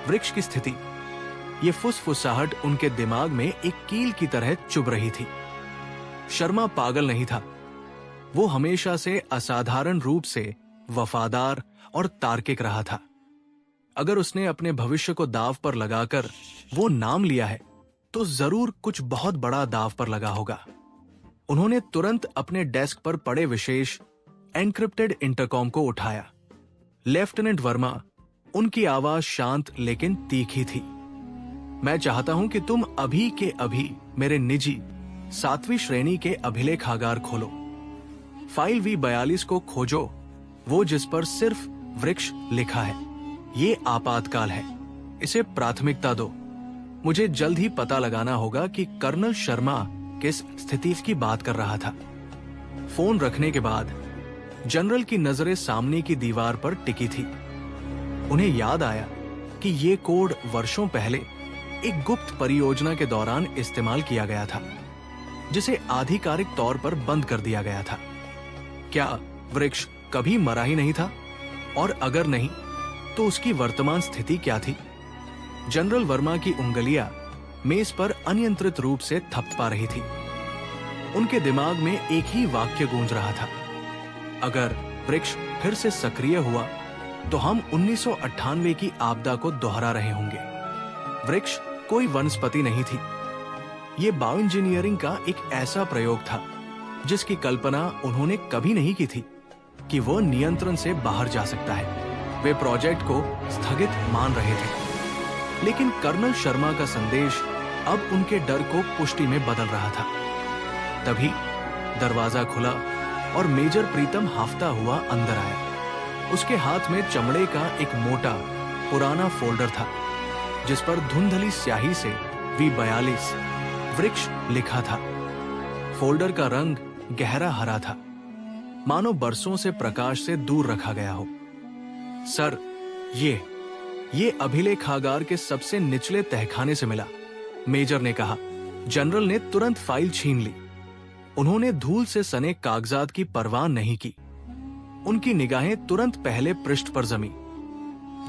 Speaker 1: वृक्ष की स्थिति, ये फुसफुसाहट उनके दिमाग में एक कील की तरह चुभ रही थी। शर्मा पागल नहीं था। वो हमेशा से असाधारण रूप से वफादार और तार्किक रहा था। अगर उसने अपने भविष्य को दांव पर लगाकर वो नाम लिया है, तो जरूर कुछ बहुत बड़ा दांव पर लगा होगा। उन्होंने तुरंत अपने डेस्क पर पड़े विशेष एन्क्रिप्टेड इंटरकॉम को उठाया। लेफ्टिनेंट वर्मा, उनकी आवाज शांत लेकिन तीखी थी। मैं चाहता हूं कि तुम अभी के अभी मेरे निजी 7वीं श्रेणी के अभिलेखागार खोलो। फाइल V42 को खोजो, वो जिस पर सिर्फ वृक्ष लिखा है। ये आपातकाल है, इसे प्राथमिकता दो। मुझे जल्द ही पता लगाना होगा कि कर्नल शर्मा किस स्थिति की बात कर रहा था। फोन रखने के बाद जनरल की नजरें सामने की दीवार पर टिकी थी। उन्हें याद आया कि ये कोड वर्षों पहले एक गुप्त परियोजना के दौरान इस्तेमाल किया गया था, जिसे आधिकारिक तौर पर बंद कर दिया गया था। क्या वृक्ष कभी मरा ही नहीं था? और अगर नहीं, तो उसकी वर्तमान स्थिति क्या थी? जनरल वर्मा की उंगलियां मेज पर अनियंत्रित रूप से थपथपा रही थी। उनके दिमाग में एक ही वाक्य गूंज रहा था, अगर वृक्ष फिर से सक्रिय हुआ तो हम 1998 की आपदा को दोहरा रहे होंगे। वृक्ष कोई वनस्पति नहीं थी। ये बायोइंजीनियरिंग का एक ऐसा प्रयोग था जिसकी कल्पना उन्होंने कभी नहीं की थी कि वो नियंत्रण से बाहर जा सकता है। वे प्रोजेक्ट को स्थगित मान रहे थे, लेकिन कर्नल शर्मा का संदेश अब उनके डर को पुष्टि में बदल रहा था। तभी दरवाजा खुला और मेजर प्रीतम हाफता हुआ अंदर आया। उसके हाथ में चमड़े का एक मोटा पुराना फोल्डर था, जिस पर धुंधली स्याही से V42 वृक्ष लिखा था। फोल्डर का रंग गहरा हरा था, मानो बरसों से प्रकाश से दूर रखा गया हो। सर, ये अभिलेखागार के सबसे निचले तहखाने से मिला, मेजर ने कहा। जनरल ने तुरंत फाइल छीन ली। उन्होंने धूल से सने कागजात की परवाह नहीं की। उनकी निगाहें तुरंत पहले पृष्ठ पर जमी,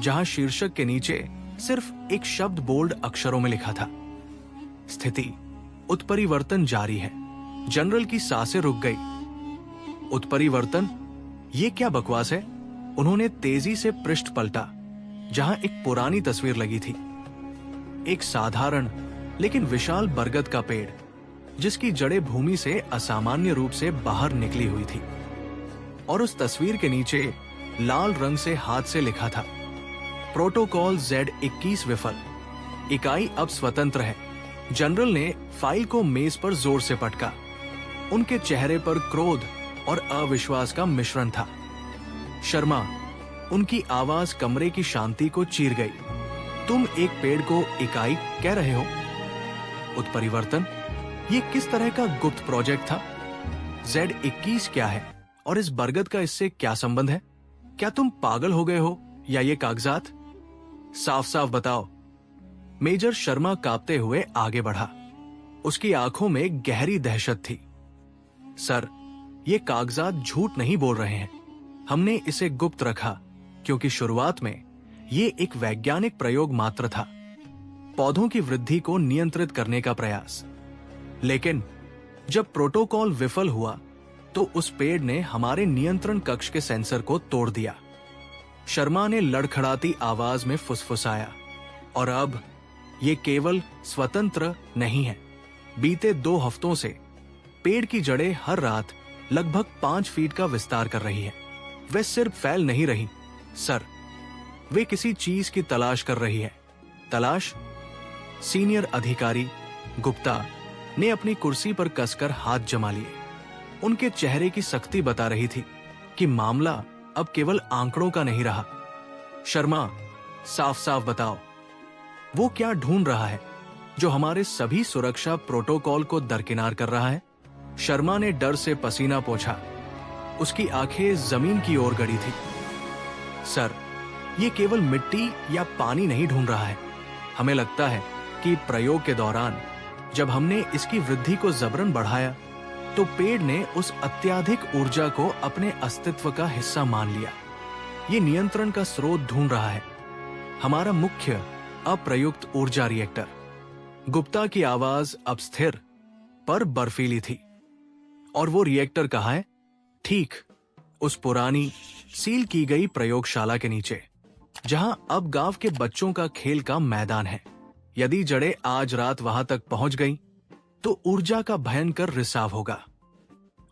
Speaker 1: जहां शीर्षक के नीचे सिर्फ एक शब्द बोल्ड अक्षरों में लिखा था, स्थिति उत्परिवर्तन जारी है। जनरल की सांसें रुक गई। उत्परिवर्तन? ये क्या बकवास है? उन्होंने तेजी से पृष्ठ पलटा, जहां एक पुरानी तस्वीर लगी थी। एक साधारण लेकिन विशाल बरगद का पेड़, जिसकी जड़ें भूमि से असामान्य रूप से बाहर निकली हुई थी। और उस तस्वीर के नीचे लाल रंग से हाथ से लिखा था, प्रोटोकॉल Z21 विफल, इकाई अब स्वतंत्र है। जनरल ने फाइल को मेज पर जोर से पटका। उनके चेहरे पर क्रोध और अविश्वास का मिश्रण था। शर्मा, उनकी आवाज कमरे की शांति को चीर गई। तुम एक पेड़ को इकाई कह रहे हो? उत्परिवर्तन? ये किस तरह का गुप्त प्रोजेक्ट था? Z21 क्या है और इस बरगद का इससे क्या संबंध है? क्या तुम पागल हो गए हो या ये कागजात? साफ साफ बताओ। मेजर शर्मा कांपते हुए आगे बढ़ा। उसकी आंखों में गहरी दहशत थी। सर, ये कागजात झूठ नहीं बोल रहे हैं। हमने इसे गुप्त रखा क्योंकि शुरुआत में ये एक वैज्ञानिक प्रयोग मात्र था, पौधों की वृद्धि को नियंत्रित करने का प्रयास। लेकिन जब प्रोटोकॉल विफल हुआ तो उस पेड़ ने हमारे नियंत्रण कक्ष के सेंसर को तोड़ दिया। शर्मा ने लड़खड़ाती आवाज में फुसफुसाया, और अब ये केवल स्वतंत्र नहीं है। बीते 2 हफ्तों से पेड़ की जड़ें हर रात लगभग 5 फीट का विस्तार कर रही है। वे सिर्फ फैल नहीं रही सर, वे किसी चीज की तलाश कर रही है। तलाश? सीनियर अधिकारी गुप्ता ने अपनी कुर्सी पर कसकर हाथ जमा लिए। उनके चेहरे की सख्ती बता रही थी कि मामला अब केवल आंकड़ों का नहीं रहा। शर्मा, साफ साफ बताओ, वो क्या ढूंढ रहा है जो हमारे सभी सुरक्षा प्रोटोकॉल को दरकिनार कर रहा है? शर्मा ने डर से पसीना पोंछा। उसकी आंखें जमीन की ओर गड़ी थी। सर, ये केवल मिट्टी या पानी नहीं ढूंढ रहा है। हमें लगता है कि प्रयोग के दौरान जब हमने इसकी वृद्धि को जबरन बढ़ाया तो पेड़ ने उस अत्यधिक ऊर्जा को अपने अस्तित्व का हिस्सा मान लिया। ये नियंत्रण का स्रोत ढूंढ रहा है, हमारा मुख्य अप्रयुक्त ऊर्जा रिएक्टर। गुप्ता की आवाज अब स्थिर पर बर्फीली थी। और वो रिएक्टर कहाँ है? ठीक उस पुरानी सील की गई प्रयोगशाला के नीचे, जहां अब गांव के बच्चों का खेल का मैदान है। यदि जड़ें आज रात वहां तक पहुंच गईं, तो ऊर्जा का भयंकर रिसाव होगा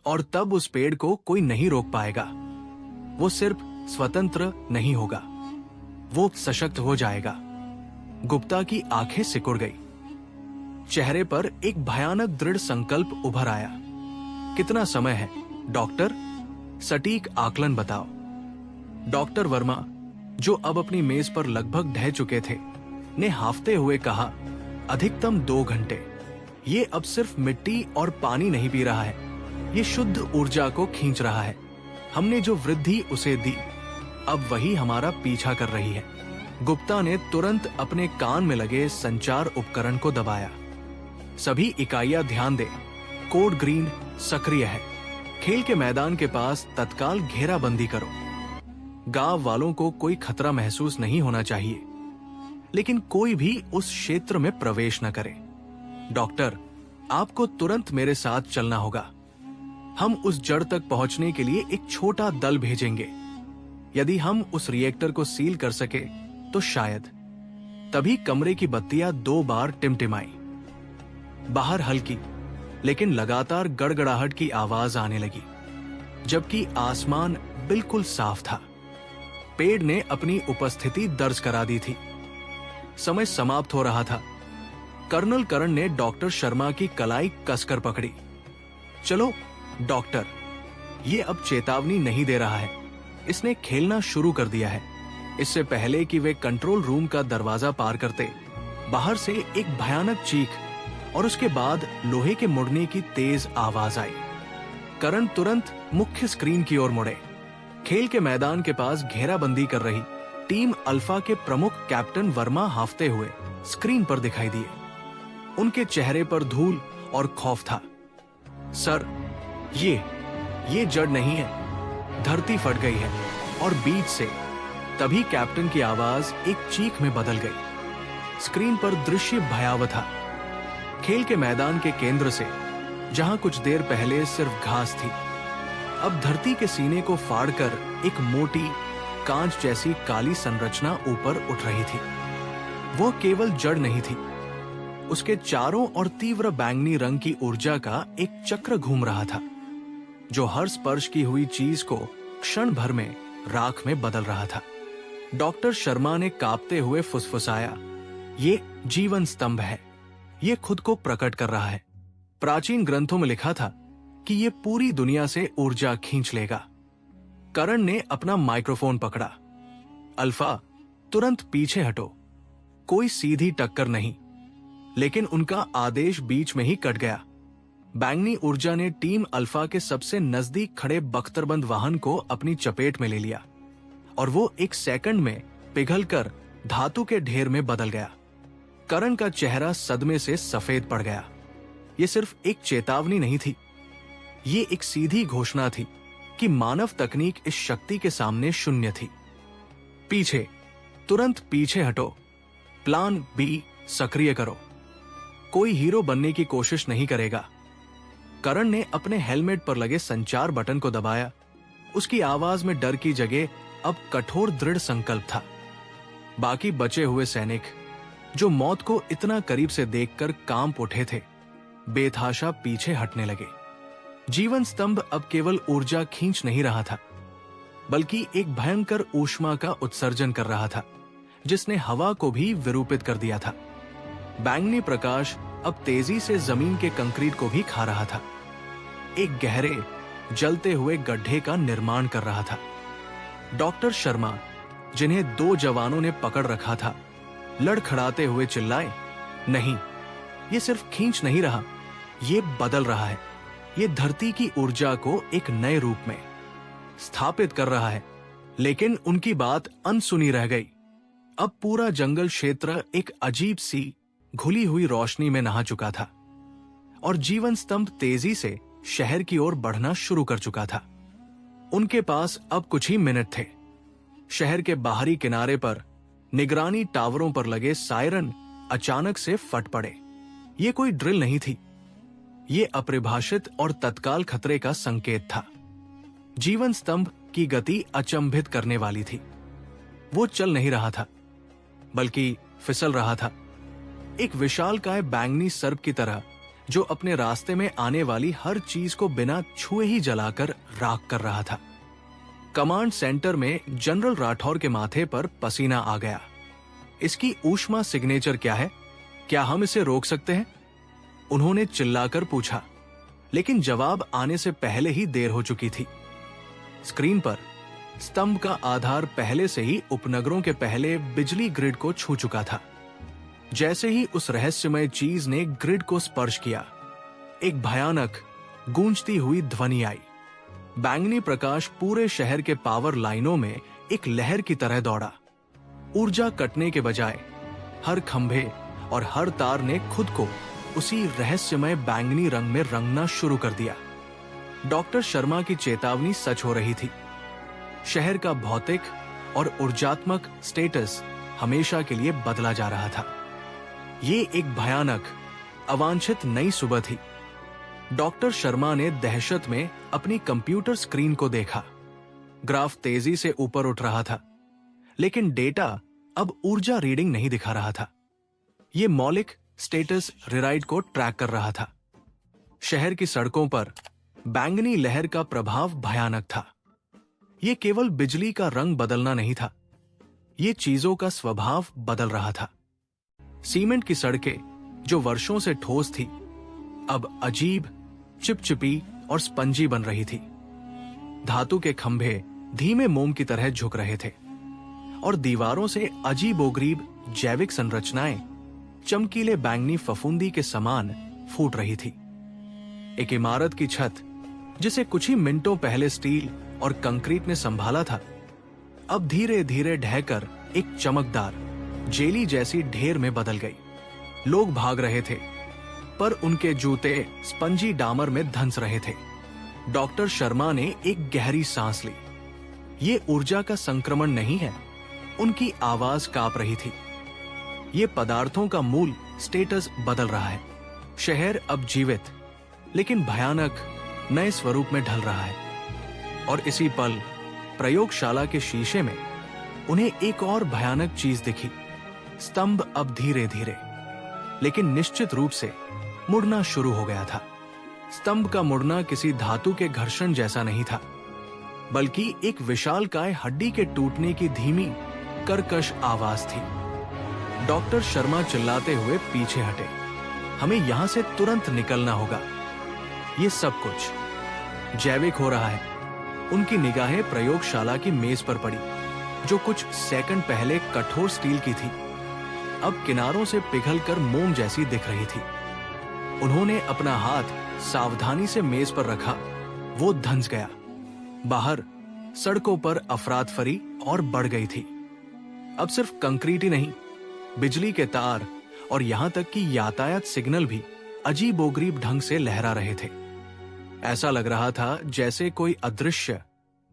Speaker 1: और तब उस पेड़ को कोई नहीं रोक पाएगा। वो सिर्फ स्वतंत्र नहीं होगा, वो सशक्त हो जाएगा। गुप्ता की आंखें सिकुड़ गई। चेहरे पर एक भयानक दृढ़ संकल्प उभर आया। कितना समय है डॉक्टर? सटीक आकलन बताओ। डॉक्टर वर्मा, जो अब अपनी मेज पर लगभग ढह चुके थे, ने हाफते हुए कहा, अधिकतम 2 घंटे। ये अब सिर्फ मिट्टी और पानी नहीं पी रहा है, ये शुद्ध ऊर्जा को खींच रहा है। हमने जो वृद्धि उसे दी, अब वही हमारा पीछा कर रही है। गुप्ता ने तुरंत अपने कान में लगे संचार उपकरण को दबाया। सभी इकाइयां ध्यान दें, कोड ग्रीन सक्रिय है। खेल के मैदान के पास तत्काल घेराबंदी करो। गांव वालों को कोई खतरा महसूस नहीं होना चाहिए, लेकिन कोई भी उस क्षेत्र में प्रवेश न करे। डॉक्टर, आपको तुरंत मेरे साथ चलना होगा। हम उस जड़ तक पहुंचने के लिए एक छोटा दल भेजेंगे। यदि हम उस रिएक्टर को सील कर सके तो शायद। तभी कमरे की बत्तियां 2 बार टिमटिमाई। बाहर हल्की लेकिन लगातार गड़गड़ाहट की आवाज आने लगी, जबकि आसमान बिल्कुल साफ था। पेड़ ने अपनी उपस्थिति दर्ज करा दी थी। समय समाप्त हो रहा था। कर्नल करण ने डॉक्टर शर्मा की कलाई कसकर पकड़ी। चलो डॉक्टर, ये अब चेतावनी नहीं दे रहा है, इसने खेलना शुरू कर दिया है। इससे पहले कि वे कंट्रोल रूम का दरवाजा पार करते, बाहर से एक भयानक चीख और उसके बाद लोहे के मुड़ने की तेज आवाज आई। करण तुरंत मुख्य स्क्रीन की ओर मुड़े। खेल के मैदान के पास घेराबंदी कर रही टीम अल्फा के प्रमुख कैप्टन वर्मा हाफते हुए स्क्रीन पर दिखाई दिए। उनके चेहरे पर धूल और खौफ था। सर, ये जड़ नहीं है, धरती फट गई है और बीच से तभी कैप्टन की आवाज एक चीख में बदल गई। स्क्रीन पर दृश्य भयावह था। खेल के मैदान के केंद्र से, जहां कुछ देर पहले सिर्फ घास थी, अब धरती के सीने को फाड़कर एक मोटी कांच जैसी काली संरचना ऊपर उठ रही थी। वो केवल जड़ नहीं थी, उसके चारों ओर तीव्र बैंगनी रंग की ऊर्जा का एक चक्र घूम रहा था, जो हर स्पर्श की हुई चीज को क्षण भर में राख में बदल रहा था। डॉक्टर शर्मा ने कांपते हुए फुसफुसाया, ये जीवन स्तंभ है, ये खुद को प्रकट कर रहा है। प्राचीन ग्रंथों में लिखा था कि ये पूरी दुनिया से ऊर्जा खींच लेगा। करण ने अपना माइक्रोफोन पकड़ा। अल्फा, तुरंत पीछे हटो। कोई सीधी टक्कर नहीं। लेकिन उनका आदेश बीच में ही कट गया। बैंगनी ऊर्जा ने टीम अल्फा के सबसे नजदीक खड़े बख्तरबंद वाहन को अपनी चपेट में ले लिया और वो एक सेकंड में पिघलकर धातु के ढेर में बदल गया। करण का चेहरा सदमे से सफेद पड़ गया। ये सिर्फ एक चेतावनी नहीं थी, ये एक सीधी घोषणा थी कि मानव तकनीक इस शक्ति के सामने शून्य थी। पीछे, तुरंत पीछे हटो। प्लान बी सक्रिय करो। कोई हीरो बनने की कोशिश नहीं करेगा। करण ने अपने हेलमेट पर लगे संचार बटन को दबाया। उसकी आवाज में डर की जगह अब कठोर दृढ़ संकल्प था। बाकी बचे हुए सैनिक, जो मौत को इतना करीब से देखकर कांप उठे थे, बेतहाशा पीछे हटने लगे। जीवन स्तंभ अब केवल ऊर्जा खींच नहीं रहा था, बल्कि एक भयंकर ऊष्मा का उत्सर्जन कर रहा था, जिसने हवा को भी विरूपित कर दिया था। बैंगनी प्रकाश अब तेजी से जमीन के कंक्रीट को भी खा रहा था, एक गहरे जलते हुए गड्ढे का निर्माण कर रहा था। डॉक्टर शर्मा, जिन्हें दो जवानों ने पकड़ रखा था, लड़खड़ाते हुए चिल्लाए, नहीं, ये सिर्फ खींच नहीं रहा, ये बदल रहा है। ये धरती की ऊर्जा को एक नए रूप में स्थापित कर रहा है। लेकिन उनकी बात अनसुनी रह गई। अब पूरा जंगल क्षेत्र एक अजीब सी घुली हुई रोशनी में नहा चुका था और जीवन स्तंभ तेजी से शहर की ओर बढ़ना शुरू कर चुका था। उनके पास अब कुछ ही मिनट थे। शहर के बाहरी किनारे पर निगरानी टावरों पर लगे सायरन अचानक से फट पड़े। ये कोई ड्रिल नहीं थी, ये अपरिभाषित और तत्काल खतरे का संकेत था। जीवन स्तंभ की गति अचंभित करने वाली थी। वो चल नहीं रहा था, बल्कि फिसल रहा था, एक विशालकाय बैंगनी सर्प की तरह, जो अपने रास्ते में आने वाली हर चीज को बिना छुए ही जलाकर राख कर रहा था। कमांड सेंटर में जनरल राठौर के माथे पर पसीना आ गया। इसकी ऊष्मा सिग्नेचर क्या है? क्या हम इसे रोक सकते हैं? उन्होंने चिल्लाकर पूछा, लेकिन जवाब आने से पहले ही देर हो चुकी थी। स्क्रीन पर स्तंभ का आधार पहले से ही उपनगरों के पहले बिजली ग्रिड को छू चुका था। जैसे ही उस रहस्यमय चीज ने ग्रिड को स्पर्श किया, एक भयानक गूंजती हुई ध्वनि आई। बैंगनी प्रकाश पूरे शहर के पावर लाइनों में एक लहर की तरह दौड़ा। ऊर्जा कटने के बजाय हर खंभे और हर तार ने खुद को उसी रहस्यमय बैंगनी रंग में रंगना शुरू कर दिया। डॉक्टर शर्मा की चेतावनी सच हो रही थी। शहर का भौतिक और ऊर्जात्मक स्टेटस हमेशा के लिए बदला जा रहा था। ये एक भयानक, अवांछित नई सुबह थी। डॉक्टर शर्मा ने दहशत में अपनी कंप्यूटर स्क्रीन को देखा। ग्राफ तेजी से ऊपर उठ रहा था, लेकिन डेटा अब ऊर्जा रीडिंग नहीं दिखा रहा था। ये मौलिक स्टेटस रिराइट को ट्रैक कर रहा था। शहर की सड़कों पर बैंगनी लहर का प्रभाव भयानक था। ये केवल बिजली का रंग बदलना नहीं था, ये चीजों का स्वभाव बदल रहा था। सीमेंट की सड़कें, जो वर्षों से ठोस थी, अब अजीब, चिपचिपी और स्पंजी बन रही थी। धातु के खंभे धीमे मोम की तरह झुक रहे थे और दीवारों से अजीबोगरीब जैविक संरचनाएं चमकीले बैंगनी फफूंदी के समान फूट रही थी। एक इमारत की छत, जिसे कुछ ही मिनटों पहले स्टील और कंक्रीट ने संभाला था, अब धीरे धीरे ढहकर एक चमकदार जेली जैसी ढेर में बदल गई। लोग भाग रहे थे, पर उनके जूते स्पंजी डामर में धंस रहे थे। डॉक्टर शर्मा ने एक गहरी सांस ली। ये ऊर्जा का संक्रमण नहीं है, उनकी आवाज कांप रही थी। ये पदार्थों का मूल स्टेटस बदल रहा है। शहर अब जीवित लेकिन भयानक नए स्वरूप में ढल रहा है। और इसी पल प्रयोगशाला के शीशे में उन्हें एक और भयानक चीज दिखी। स्तंभ अब धीरे धीरे लेकिन निश्चित रूप से मुड़ना शुरू हो गया था। स्तंभ का मुड़ना किसी धातु के घर्षण जैसा नहीं था, बल्कि एक विशालकाय हड्डी के टूटने की धीमी कर्कश आवाज थी। डॉक्टर शर्मा चिल्लाते हुए पीछे हटे। हमें यहां से तुरंत निकलना होगा। ये सब कुछ जैविक हो रहा है। उनकी निगाहें प्रयोगशाला की मेज पर पड़ी, जो कुछ सेकंड पहले कठोर स्टील की थी, अब किनारों से पिघलकर मोम जैसी दिख रही थी। उन्होंने अपना हाथ सावधानी से मेज पर रखा। वो धंस गया। बाहर सड़कों पर अफरातफरी और बढ़ गई थी। अब सिर्फ कंक्रीट ही नहीं, बिजली के तार और यहां तक कि यातायात सिग्नल भी अजीबोगरीब ढंग से लहरा रहे थे। ऐसा लग रहा था जैसे कोई अदृश्य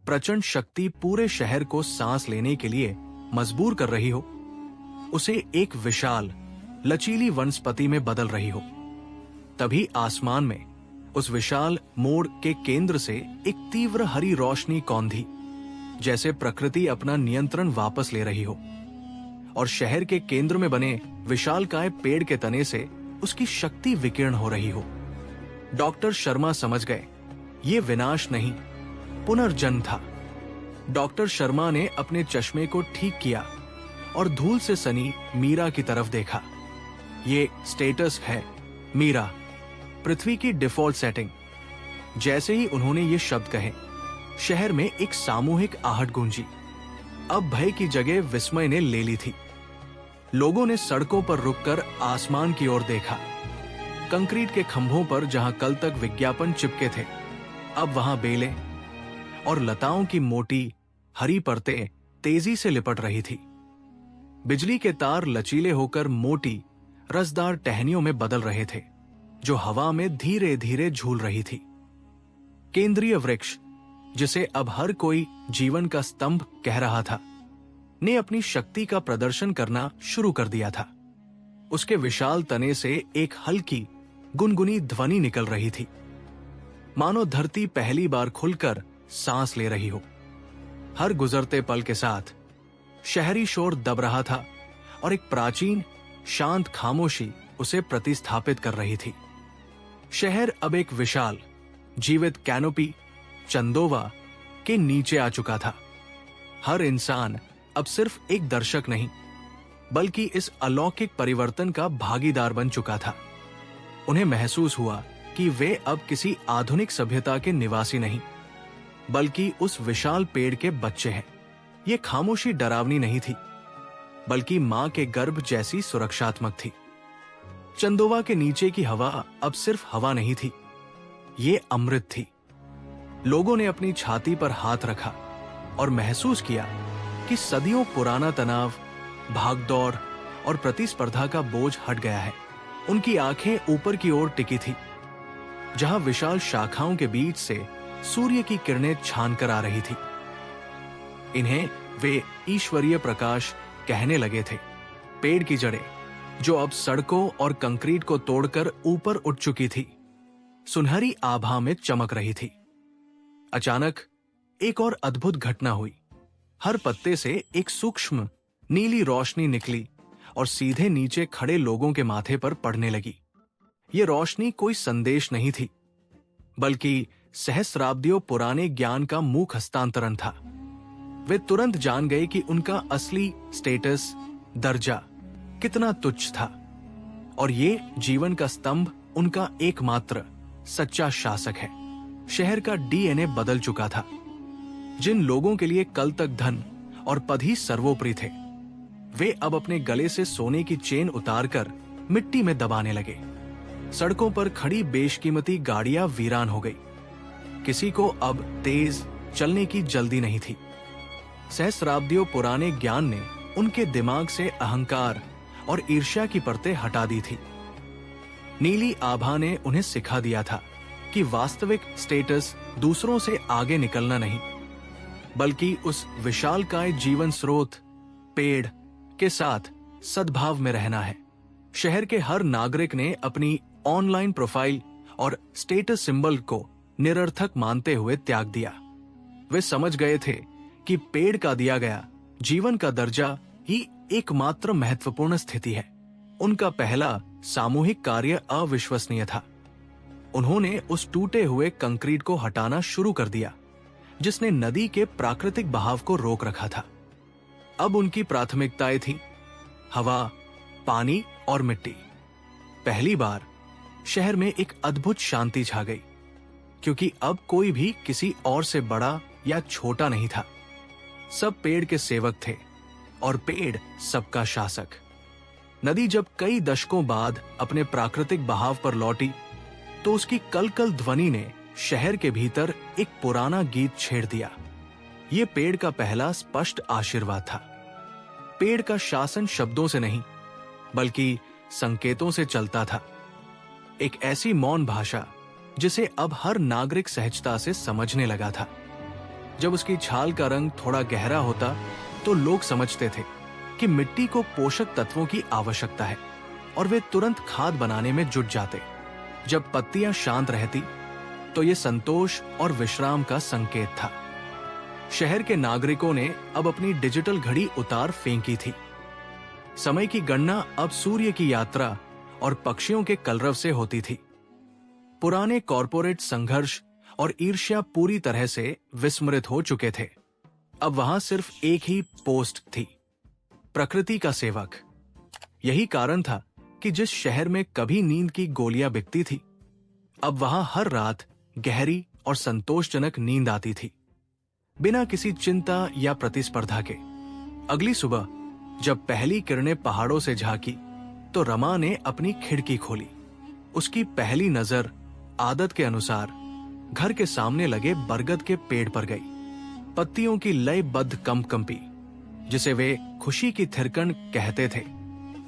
Speaker 1: प्रचंड शक्ति पूरे शहर को सांस लेने के लिए मजबूर कर रही हो, उसे एक विशाल लचीली वनस्पति में बदल रही हो। तभी आसमान में उस विशाल मोड़ के केंद्र से एक तीव्र हरी रोशनी कौंधी, जैसे प्रकृति अपना नियंत्रण वापस ले रही हो। और शहर के केंद्र में बने विशालकाय पेड़ के तने से उसकी शक्ति विकीर्ण हो रही हो। डॉक्टर शर्मा समझ गए, ये विनाश नहीं, पुनर्जन्म था। डॉक्टर शर्मा ने अपने चश्मे को ठीक किया और धूल से सनी मीरा की तरफ देखा। ये स्टेटस है मीरा, पृथ्वी की डिफॉल्ट सेटिंग। जैसे ही उन्होंने ये शब्द कहे, शहर में एक सामूहिक आहट गूंजी। अब भय की जगह विस्मय ने ले ली थी। लोगों ने सड़कों पर रुककर आसमान की ओर देखा। कंक्रीट के खंभों पर जहां कल तक विज्ञापन चिपके थे, अब वहां बेलें और लताओं की मोटी हरी परतें तेजी से लिपट रही थी। बिजली के तार लचीले होकर मोटी रसदार टहनियों में बदल रहे थे, जो हवा में धीरे धीरे झूल रही थी। केंद्रीय वृक्ष, जिसे अब हर कोई जीवन का स्तंभ कह रहा था, ने अपनी शक्ति का प्रदर्शन करना शुरू कर दिया था। उसके विशाल तने से एक हल्की गुनगुनी ध्वनि निकल रही थी, मानो धरती पहली बार खुलकर सांस ले रही हो। हर गुजरते पल के साथ शहरी शोर दब रहा था और एक प्राचीन शांत खामोशी उसे प्रतिस्थापित कर रही थी। शहर अब एक विशाल जीवित कैनोपी चंदोवा के नीचे आ चुका था। हर इंसान अब सिर्फ एक दर्शक नहीं, बल्कि इस अलौकिक परिवर्तन का भागीदार बन चुका था। उन्हें महसूस हुआ कि वे अब किसी आधुनिक सभ्यता के निवासी नहीं, बल्कि उस विशाल पेड़ के बच्चे हैं। ये खामोशी डरावनी नहीं थी, बल्कि मां के गर्भ जैसी सुरक्षात्मक थी। चंदोवा के नीचे की हवा अब सिर्फ हवा नहीं थी, ये अमृत थी। लोगों ने अपनी छाती पर हाथ रखा और महसूस किया कि सदियों पुराना तनाव, भागदौड़ और प्रतिस्पर्धा का बोझ हट गया है। उनकी आंखें ऊपर की ओर टिकी थी, जहां विशाल शाखाओं के बीच से सूर्य की किरणें छान कर आ रही थी। इन्हें वे ईश्वरीय प्रकाश कहने लगे थे। पेड़ की जड़ें, जो अब सड़कों और कंक्रीट को तोड़कर ऊपर उठ चुकी थी, सुनहरी आभा में चमक रही थी। अचानक एक और अद्भुत घटना हुई। हर पत्ते से एक सूक्ष्म नीली रोशनी निकली और सीधे नीचे खड़े लोगों के माथे पर पड़ने लगी। ये रोशनी कोई संदेश नहीं थी, बल्कि सहस्राब्दियों पुराने ज्ञान का मूक हस्तांतरण था। वे तुरंत जान गए कि उनका असली स्टेटस, दर्जा कितना तुच्छ था, और ये जीवन का स्तंभ उनका एकमात्र सच्चा शासक है। शहर का डीएनए बदल चुका था। जिन लोगों के लिए कल तक धन और पद ही सर्वोपरि थे, वे अब अपने गले से सोने की चेन उतारकर मिट्टी में दबाने लगे। सड़कों पर खड़ी बेशकीमती गाड़ियां वीरान हो गई। किसी को अब तेज चलने की जल्दी नहीं थी। सहस्राब्दियों पुराने ज्ञान ने उनके दिमाग से अहंकार और ईर्ष्या की परतें हटा दी थी। नीली आभा ने उन्हें सिखा दिया था कि वास्तविक स्टेटस दूसरों से आगे निकलना नहीं, बल्कि उस विशालकाय जीवन स्रोत पेड़ के साथ सद्भाव में रहना है। शहर के हर नागरिक ने अपनी ऑनलाइन प्रोफाइल और स्टेटस सिंबल को निरर्थक मानते हुए त्याग दिया। वे समझ गए थे कि पेड़ का दिया गया जीवन का दर्जा ही एकमात्र महत्वपूर्ण स्थिति है। उनका पहला सामूहिक कार्य अविश्वसनीय था। उन्होंने उस टूटे हुए कंक्रीट को हटाना शुरू कर दिया जिसने नदी के प्राकृतिक बहाव को रोक रखा था। अब उनकी प्राथमिकताएं थी हवा, पानी और मिट्टी। पहली बार शहर में एक अद्भुत शांति छा गई, क्योंकि अब कोई भी किसी और से बड़ा या छोटा नहीं था। सब पेड़ के सेवक थे और पेड़ सबका शासक। नदी जब कई दशकों बाद अपने प्राकृतिक बहाव पर लौटी तो उसकी कलकल ध्वनि ने शहर के भीतर एक पुराना गीत छेड़ दिया। ये पेड़ का पहला स्पष्ट आशीर्वाद था। पेड़ का शासन शब्दों से नहीं बल्कि संकेतों से चलता था। एक ऐसी मौन भाषा जिसे अब हर नागरिक सहजता से समझने लगा था। जब उसकी छाल का रंग थोड़ा गहरा होता तो लोग समझते थे कि मिट्टी को पोषक तत्वों की आवश्यकता है और वे तुरंत खाद बनाने में जुट जाते। जब पत्तियां शांत रहती तो ये संतोष और विश्राम का संकेत था। शहर के नागरिकों ने अब अपनी डिजिटल घड़ी उतार फेंकी थी। समय की गणना अब सूर्य की यात्रा और पक्षियों के कलरव से होती थी। पुराने कॉरपोरेट संघर्ष और ईर्ष्या पूरी तरह से विस्मृत हो चुके थे। अब वहां सिर्फ एक ही पोस्ट थी, प्रकृति का सेवक। यही कारण था कि जिस शहर में कभी नींद की गोलियां बिकती थी, अब वहां हर रात गहरी और संतोषजनक नींद आती थी, बिना किसी चिंता या प्रतिस्पर्धा के। अगली सुबह जब पहली किरणें पहाड़ों से झांकी तो रमा ने अपनी खिड़की खोली। उसकी पहली नजर आदत के अनुसार घर के सामने लगे बरगद के पेड़ पर गई। पत्तियों की लयबद्ध कंपी, जिसे वे खुशी की थिरकन कहते थे,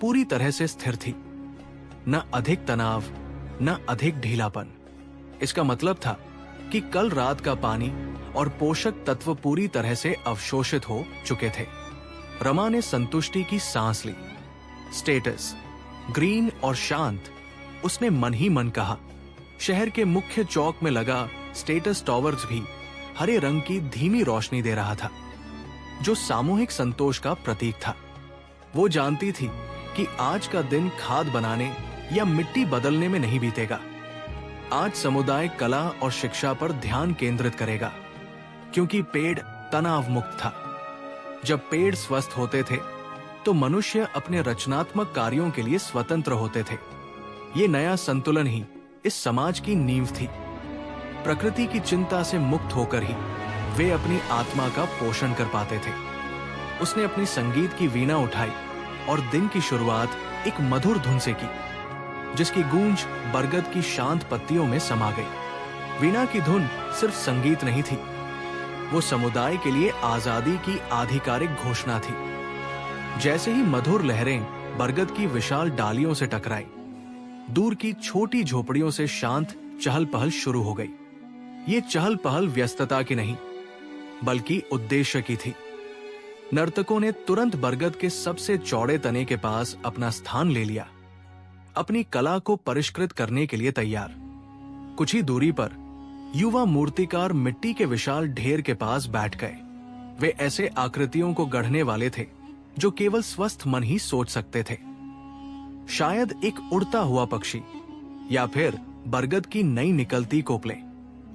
Speaker 1: पूरी तरह से स्थिर थी। न अधिक तनाव, न अधिक ढीलापन। इसका मतलब था कि कल रात का पानी और पोषक तत्व पूरी तरह से अवशोषित हो चुके थे। रमा ने संतुष्टि की सांस ली। स्टेटस ग्रीन और शांत, उसने मन ही मन कहा। शहर के मुख्य चौक में लगा स्टेटस टावर्स भी हरे रंग की धीमी रोशनी दे रहा था, जो सामूहिक संतोष का प्रतीक था। वो जानती थी कि आज का दिन खाद बनाने या मिट्टी बदलने में नहीं बीतेगा। आज समुदाय कला और शिक्षा पर ध्यान केंद्रित करेगा, क्योंकि पेड़ तनाव मुक्त था। जब पेड़ स्वस्थ होते थे तो मनुष्य अपने रचनात्मक कार्यों के लिए स्वतंत्र होते थे। ये नया संतुलन ही इस समाज की नींव थी। प्रकृति की चिंता से मुक्त होकर ही वे अपनी आत्मा का पोषण कर पाते थे। उसने अपनी संगीत की वीणा उठाई और दिन की शुरुआत एक मधुर धुन से की, जिसकी गूंज बरगद की शांत पत्तियों में समा गई। वीणा की धुन सिर्फ संगीत नहीं थी, वो समुदाय के लिए आजादी की आधिकारिक घोषणा थी। जैसे ही मधुर लहरें बरगद की विशाल डालियों से टकराई, दूर की छोटी झोपड़ियों से शांत चहल पहल शुरू हो गई। ये चहल पहल व्यस्तता की नहीं बल्कि उद्देश्य की थी। नर्तकों ने तुरंत बरगद के सबसे चौड़े तने के पास अपना स्थान ले लिया, अपनी कला को परिष्कृत करने के लिए तैयार। कुछ ही दूरी पर युवा मूर्तिकार मिट्टी के विशाल ढेर के पास बैठ गए। वे ऐसे आकृतियों को गढ़ने वाले थे जो केवल स्वस्थ मन ही सोच सकते थे। शायद एक उड़ता हुआ पक्षी या फिर बरगद की नई निकलती कोपलें।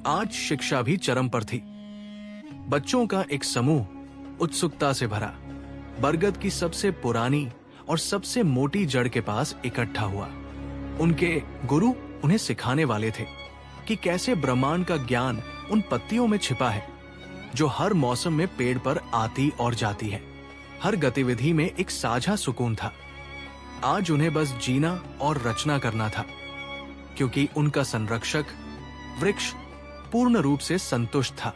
Speaker 1: आज शिक्षा भी चरम पर थी। बच्चों का एक समूह उत्सुकता से भरा बरगद की सबसे पुरानी और सबसे मोटी जड़ के पास इकट्ठा हुआ। उनके गुरु उन्हें सिखाने वाले थे कि कैसे ब्रह्मांड का ज्ञान उन पत्तियों में छिपा है, जो हर मौसम में पेड़ पर आती और जाती है। हर गतिविधि में एक साझा सुकून था। आज उन्हें बस जीना और रचना करना था, क्योंकि उनका संरक्षक वृक्ष पूर्ण रूप से संतुष्ट था।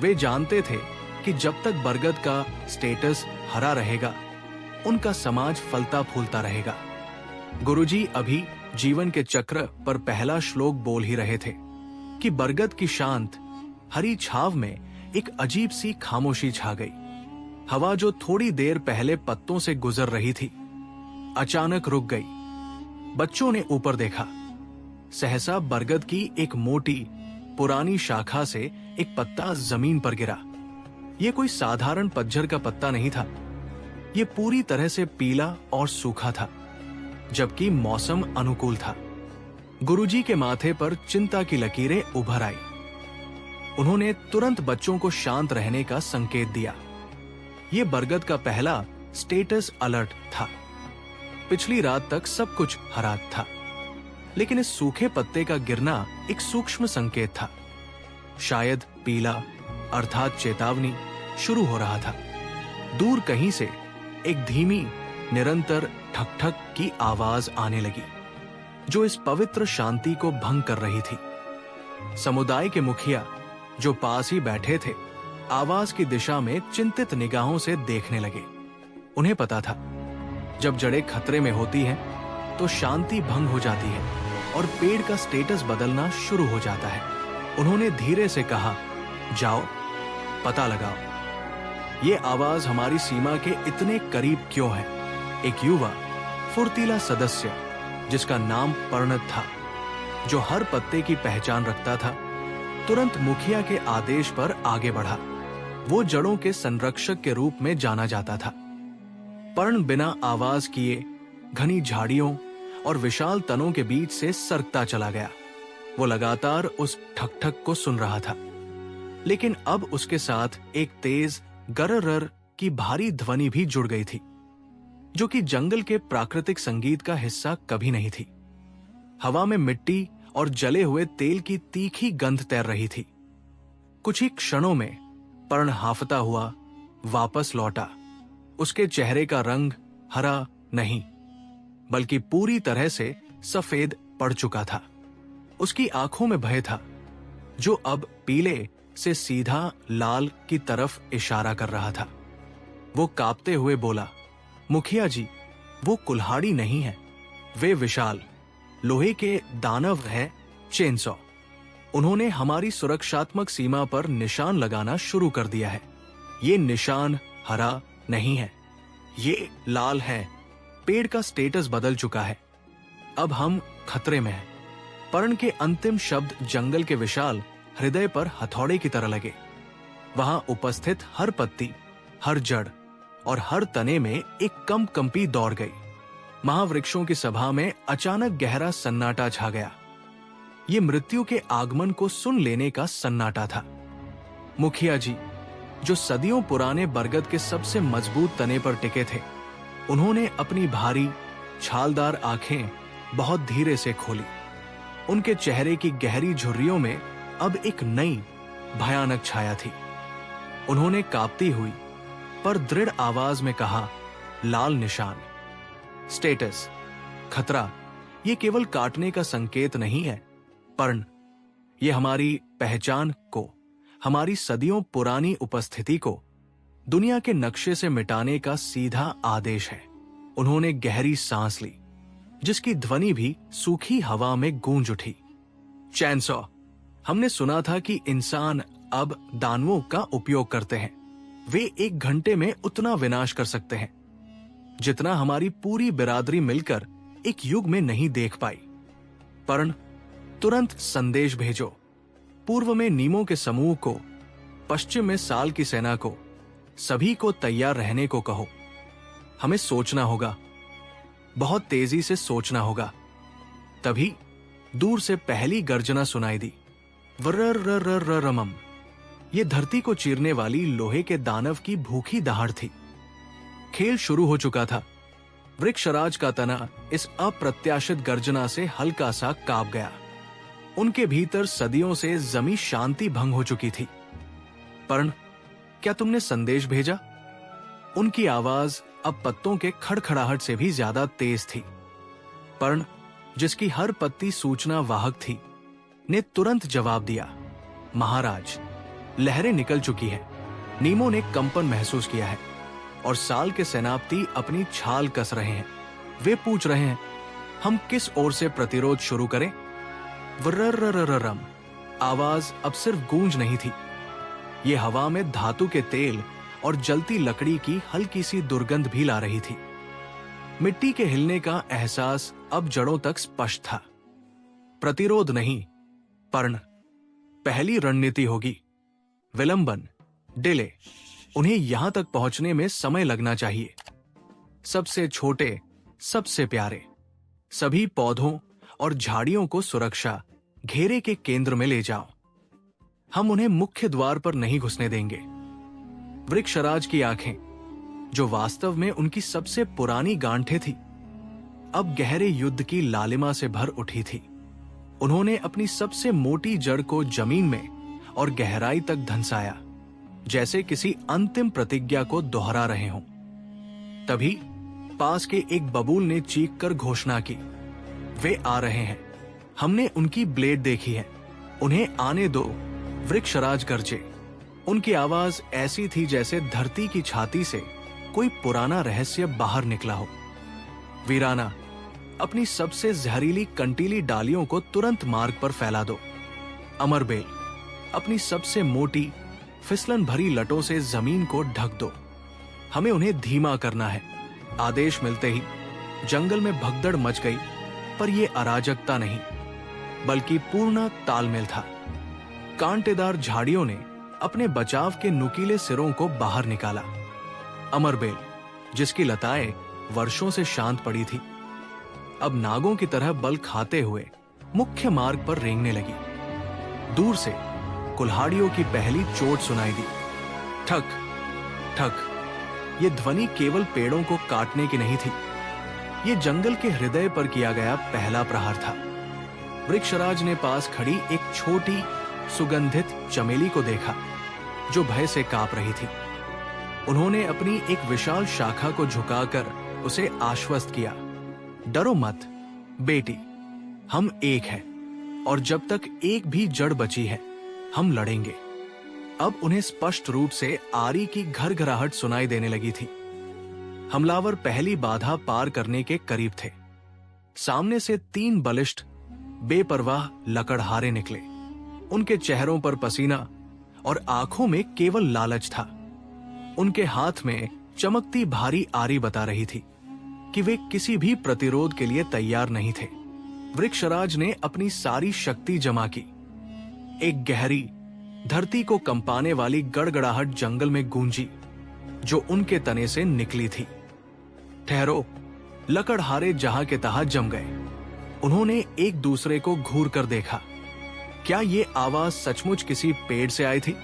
Speaker 1: वे जानते थे कि जब तक बरगद का स्टेटस हरा रहेगा, उनका समाज फलता फूलता रहेगा। गुरुजी अभी जीवन के चक्र पर पहला श्लोक बोल ही रहे थे कि बरगद की शांत हरी छाव में एक अजीब सी खामोशी छा गई। हवा जो थोड़ी देर पहले पत्तों से गुजर रही थी, अचानक रुक गई। बच्चों ने ऊपर देखा। सहसा बरगद की एक मोटी पुरानी शाखा से एक पत्ता जमीन पर गिरा। यह कोई साधारण पतझर का पत्ता नहीं था। यह पूरी तरह से पीला और सूखा था, जबकि मौसम अनुकूल था। गुरुजी के माथे पर चिंता की लकीरें उभर आई। उन्होंने तुरंत बच्चों को शांत रहने का संकेत दिया। यह बरगद का पहला स्टेटस अलर्ट था। पिछली रात तक सब कुछ हरा था, लेकिन इस सूखे पत्ते का गिरना एक सूक्ष्म संकेत था। शायद पीला अर्थात चेतावनी शुरू हो रहा था। दूर कहीं से एक धीमी निरंतर ठक ठक की आवाज आने लगी, जो इस पवित्र शांति को भंग कर रही थी। समुदाय के मुखिया, जो पास ही बैठे थे, आवाज की दिशा में चिंतित निगाहों से देखने लगे। उन्हें पता था, जब जड़ें खतरे में होती हैं, तो शांति भंग हो जाती है और पेड़ का स्टेटस बदलना शुरू हो जाता है। उन्होंने धीरे से कहा, जाओ, पता लगाओ, ये आवाज हमारी सीमा के इतने करीब क्यों है। एक युवा फुर्तीला सदस्य, जिसका नाम पर्णत था, जो हर पत्ते की पहचान रखता था, तुरंत मुखिया के आदेश पर आगे बढ़ा। वो जड़ों के संरक्षक के रूप में जाना जाता था। पर्ण बिना आवाज किए घनी झाड़ियों और विशाल तनों के बीच से सरकता चला गया। वो लगातार उस ठक ठक को सुन रहा था, लेकिन अब उसके साथ एक तेज गरर की भारी ध्वनि भी जुड़ गई थी, जो कि जंगल के प्राकृतिक संगीत का हिस्सा कभी नहीं थी। हवा में मिट्टी और जले हुए तेल की तीखी गंध तैर रही थी। कुछ ही क्षणों में पर्ण हाफता हुआ वापस लौटा। उसके चेहरे का रंग हरा नहीं, बल्कि पूरी तरह से सफेद पड़ चुका था। उसकी आंखों में भय था, जो अब पीले से सीधा लाल की तरफ इशारा कर रहा था। वो कांपते हुए बोला, मुखिया जी, वो कुल्हाड़ी नहीं है, वे विशाल लोहे के दानव हैं, चेनसॉ। उन्होंने हमारी सुरक्षात्मक सीमा पर निशान लगाना शुरू कर दिया है। ये निशान हरा नहीं है, ये लाल है। पेड़ का स्टेटस बदल चुका है। अब हम खतरे में हैं। पर्ण के अंतिम शब्द जंगल के विशाल हृदय पर हथौड़े की तरह लगे। वहां उपस्थित हर पत्ती, हर जड़ और हर तने में एक कंपी दौड़ गई। महावृक्षों की सभा में अचानक गहरा सन्नाटा छा गया। ये मृत्यु के आगमन को सुन लेने का सन्नाटा था। मुखिया जी, जो सदियों पुराने बरगद के सबसे मजबूत तने पर टिके थे, उन्होंने अपनी भारी छालदार आंखें बहुत धीरे से खोली। उनके चेहरे की गहरी झुर्रियों में अब एक नई भयानक छाया थी। उन्होंने कांपती हुई पर दृढ़ आवाज में कहा, लाल निशान, स्टेटस, खतरा, ये केवल काटने का संकेत नहीं है पर्ण, ये हमारी पहचान को, हमारी सदियों पुरानी उपस्थिति को दुनिया के नक्शे से मिटाने का सीधा आदेश है। उन्होंने गहरी सांस ली, जिसकी ध्वनि भी सूखी हवा में गूंज उठी। चैनसॉ, हमने सुना था कि इंसान अब दानवों का उपयोग करते हैं। वे 1 घंटे में उतना विनाश कर सकते हैं जितना हमारी पूरी बिरादरी मिलकर एक युग में नहीं देख पाई। पर्ण, तुरंत संदेश भेजो। पूर्व में नीमों के समूह को, पश्चिम में साल की सेना को, सभी को तैयार रहने को कहो। हमें सोचना होगा, बहुत तेजी से सोचना होगा। तभी दूर से पहली गर्जना सुनाई दी, वर्ररररररमम। ये धरती को चीरने वाली लोहे के दानव की भूखी दहाड़ थी। खेल शुरू हो चुका था। वृक्षराज का तना इस अप्रत्याशित गर्जना से हल्का सा कांप गया। उनके भीतर सदियों से जमी शांति भंग हो चुकी थी। पर्ण, क्या तुमने संदेश भेजा? उनकी आवाज अब पत्तों के खड़खड़ाहट से भी ज्यादा तेज थी। पर्ण, जिसकी हर पत्ती सूचना वाहक थी, ने तुरंत जवाब दिया, महाराज, लहरें निकल चुकी हैं। नीमों ने कंपन महसूस किया है और साल के सेनापति अपनी छाल कस रहे हैं। वे पूछ रहे हैं, हम किस ओर से प्रतिरोध शुरू करें? वर्रररररम। आवाज अब सिर्फ गूंज नहीं थी, ये हवा में धातु के तेल और जलती लकड़ी की हल्की सी दुर्गंध भी ला रही थी। मिट्टी के हिलने का एहसास अब जड़ों तक स्पष्ट था। प्रतिरोध नहीं, पर्ण पहली रणनीति होगी। विलंबन, डिले। उन्हें यहां तक पहुंचने में समय लगना चाहिए। सबसे छोटे, सबसे प्यारे, सभी पौधों और झाड़ियों को सुरक्षा घेरे के केंद्र में ले जाओ। हम उन्हें मुख्य द्वार पर नहीं घुसने देंगे। वृक्षराज की आंखें, जो वास्तव में उनकी सबसे पुरानी गांठें थी, अब गहरे युद्ध की लालिमा से भर उठी थी। उन्होंने अपनी सबसे मोटी जड़ को जमीन में और गहराई तक धंसाया, जैसे किसी अंतिम प्रतिज्ञा को दोहरा रहे हों। तभी पास के एक बबूल ने चीख कर घोषणा की, वे आ रहे हैं। हमने उनकी ब्लेड देखी है, उन्हें आने दो। वृक्षराज गरजे। उनकी आवाज ऐसी थी जैसे धरती की छाती से कोई पुराना रहस्य बाहर निकला हो। वीराना, अपनी सबसे जहरीली कंटीली डालियों को तुरंत मार्ग पर फैला दो। अमरबेल, अपनी सबसे मोटी फिसलन भरी लटों से जमीन को ढक दो। हमें उन्हें धीमा करना है। आदेश मिलते ही जंगल में भगदड़ मच गई, पर यह अराजकता नहीं, बल्कि पूर्ण तालमेल था। कांटेदार झाड़ियों ने अपने बचाव के नुकीले सिरों को बाहर निकाला। अमरबेल, जिसकी लताएं वर्षों से शांत पड़ी थी, अब नागों की तरह बल खाते हुए मुख्य मार्ग पर रेंगने लगी। दूर से कुल्हाड़ियों की पहली चोट सुनाई दी। ठक ठक। ये ध्वनि केवल पेड़ों को काटने की नहीं थी, ये जंगल के हृदय पर किया गया पहला प्रहार था। वृक्षराज ने पास खड़ी एक छोटी सुगंधित चमेली को देखा, जो भय से कांप रही थी। उन्होंने अपनी एक विशाल शाखा को झुकाकर उसे आश्वस्त किया, डरो मत बेटी, हम एक हैं, और जब तक एक भी जड़ बची है, हम लड़ेंगे। अब उन्हें स्पष्ट रूप से आरी की घरघराहट सुनाई देने लगी थी। हमलावर पहली बाधा पार करने के करीब थे। सामने से 3 बलिष्ठ बेपरवाह लकड़हारे निकले। उनके चेहरों पर पसीना और आंखों में केवल लालच था। उनके हाथ में चमकती भारी आरी बता रही थी कि वे किसी भी प्रतिरोध के लिए तैयार नहीं थे। वृक्षराज ने अपनी सारी शक्ति जमा की। एक गहरी, धरती को कंपाने वाली गड़गड़ाहट जंगल में गूंजी, जो उनके तने से निकली थी। ठहरो। लकड़हारे जहां के तहां जम गए। उन्होंने एक दूसरे को घूर कर देखा। क्या ये आवाज सचमुच किसी पेड़ से आई थी?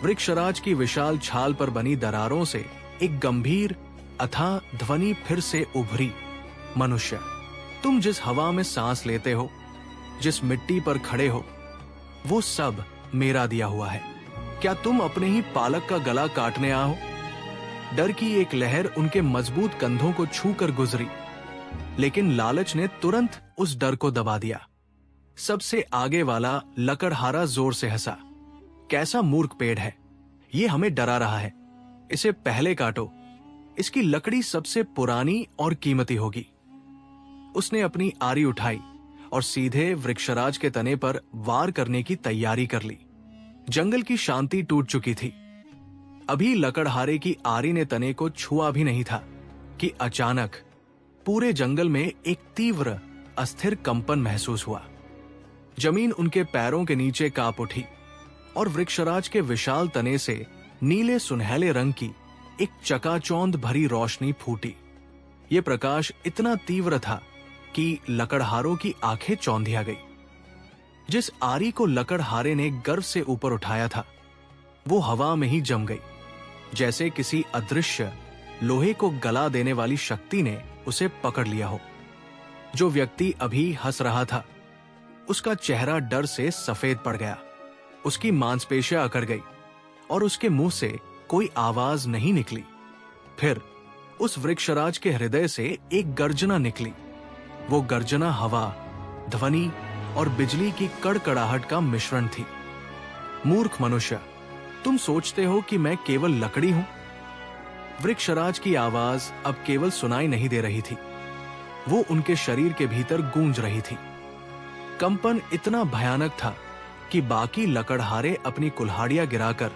Speaker 1: वृक्षराज की विशाल छाल पर बनी दरारों से एक गंभीर अथाह ध्वनि फिर से उभरी। मनुष्य, तुम जिस हवा में सांस लेते हो, जिस मिट्टी पर खड़े हो, वो सब मेरा दिया हुआ है। क्या तुम अपने ही पालक का गला काटने आओ? डर की एक लहर उनके मजबूत कंधों को छू कर गुजरी, लेकिन लालच ने तुरंत उस डर को दबा दिया। सबसे आगे वाला लकड़हारा जोर से हंसा। कैसा मूर्ख पेड़ है, ये हमें डरा रहा है। इसे पहले काटो, इसकी लकड़ी सबसे पुरानी और कीमती होगी। उसने अपनी आरी उठाई और सीधे वृक्षराज के तने पर वार करने की तैयारी कर ली। जंगल की शांति टूट चुकी थी। अभी लकड़हारे की आरी ने तने को छुआ भी नहीं था कि अचानक पूरे जंगल में एक तीव्र अस्थिर कंपन महसूस हुआ। जमीन उनके पैरों के नीचे कांप उठी और वृक्षराज के विशाल तने से नीले सुनहले रंग की एक चकाचौंध भरी रोशनी फूटी। ये प्रकाश इतना तीव्र था कि लकड़हारों की आंखें चौंधिया गई। जिस आरी को लकड़हारे ने गर्व से ऊपर उठाया था, वो हवा में ही जम गई, जैसे किसी अदृश्य लोहे को गला देने वाली शक्ति ने उसे पकड़ लिया हो। जो व्यक्ति अभी हंस रहा था, उसका चेहरा डर से सफेद पड़ गया। उसकी मांसपेशियां अकड़ गई और उसके मुंह से कोई आवाज नहीं निकली। फिर उस वृक्षराज के हृदय से एक गर्जना निकली। वो गर्जना हवा, ध्वनि और बिजली की कड़कड़ाहट का मिश्रण थी। मूर्ख मनुष्य, तुम सोचते हो कि मैं केवल लकड़ी हूं? वृक्षराज की आवाज अब केवल सुनाई नहीं दे रही थी, वो उनके शरीर के भीतर गूंज रही थी। कंपन इतना भयानक था कि बाकी लकड़हारे अपनी कुल्हाड़ियां गिराकर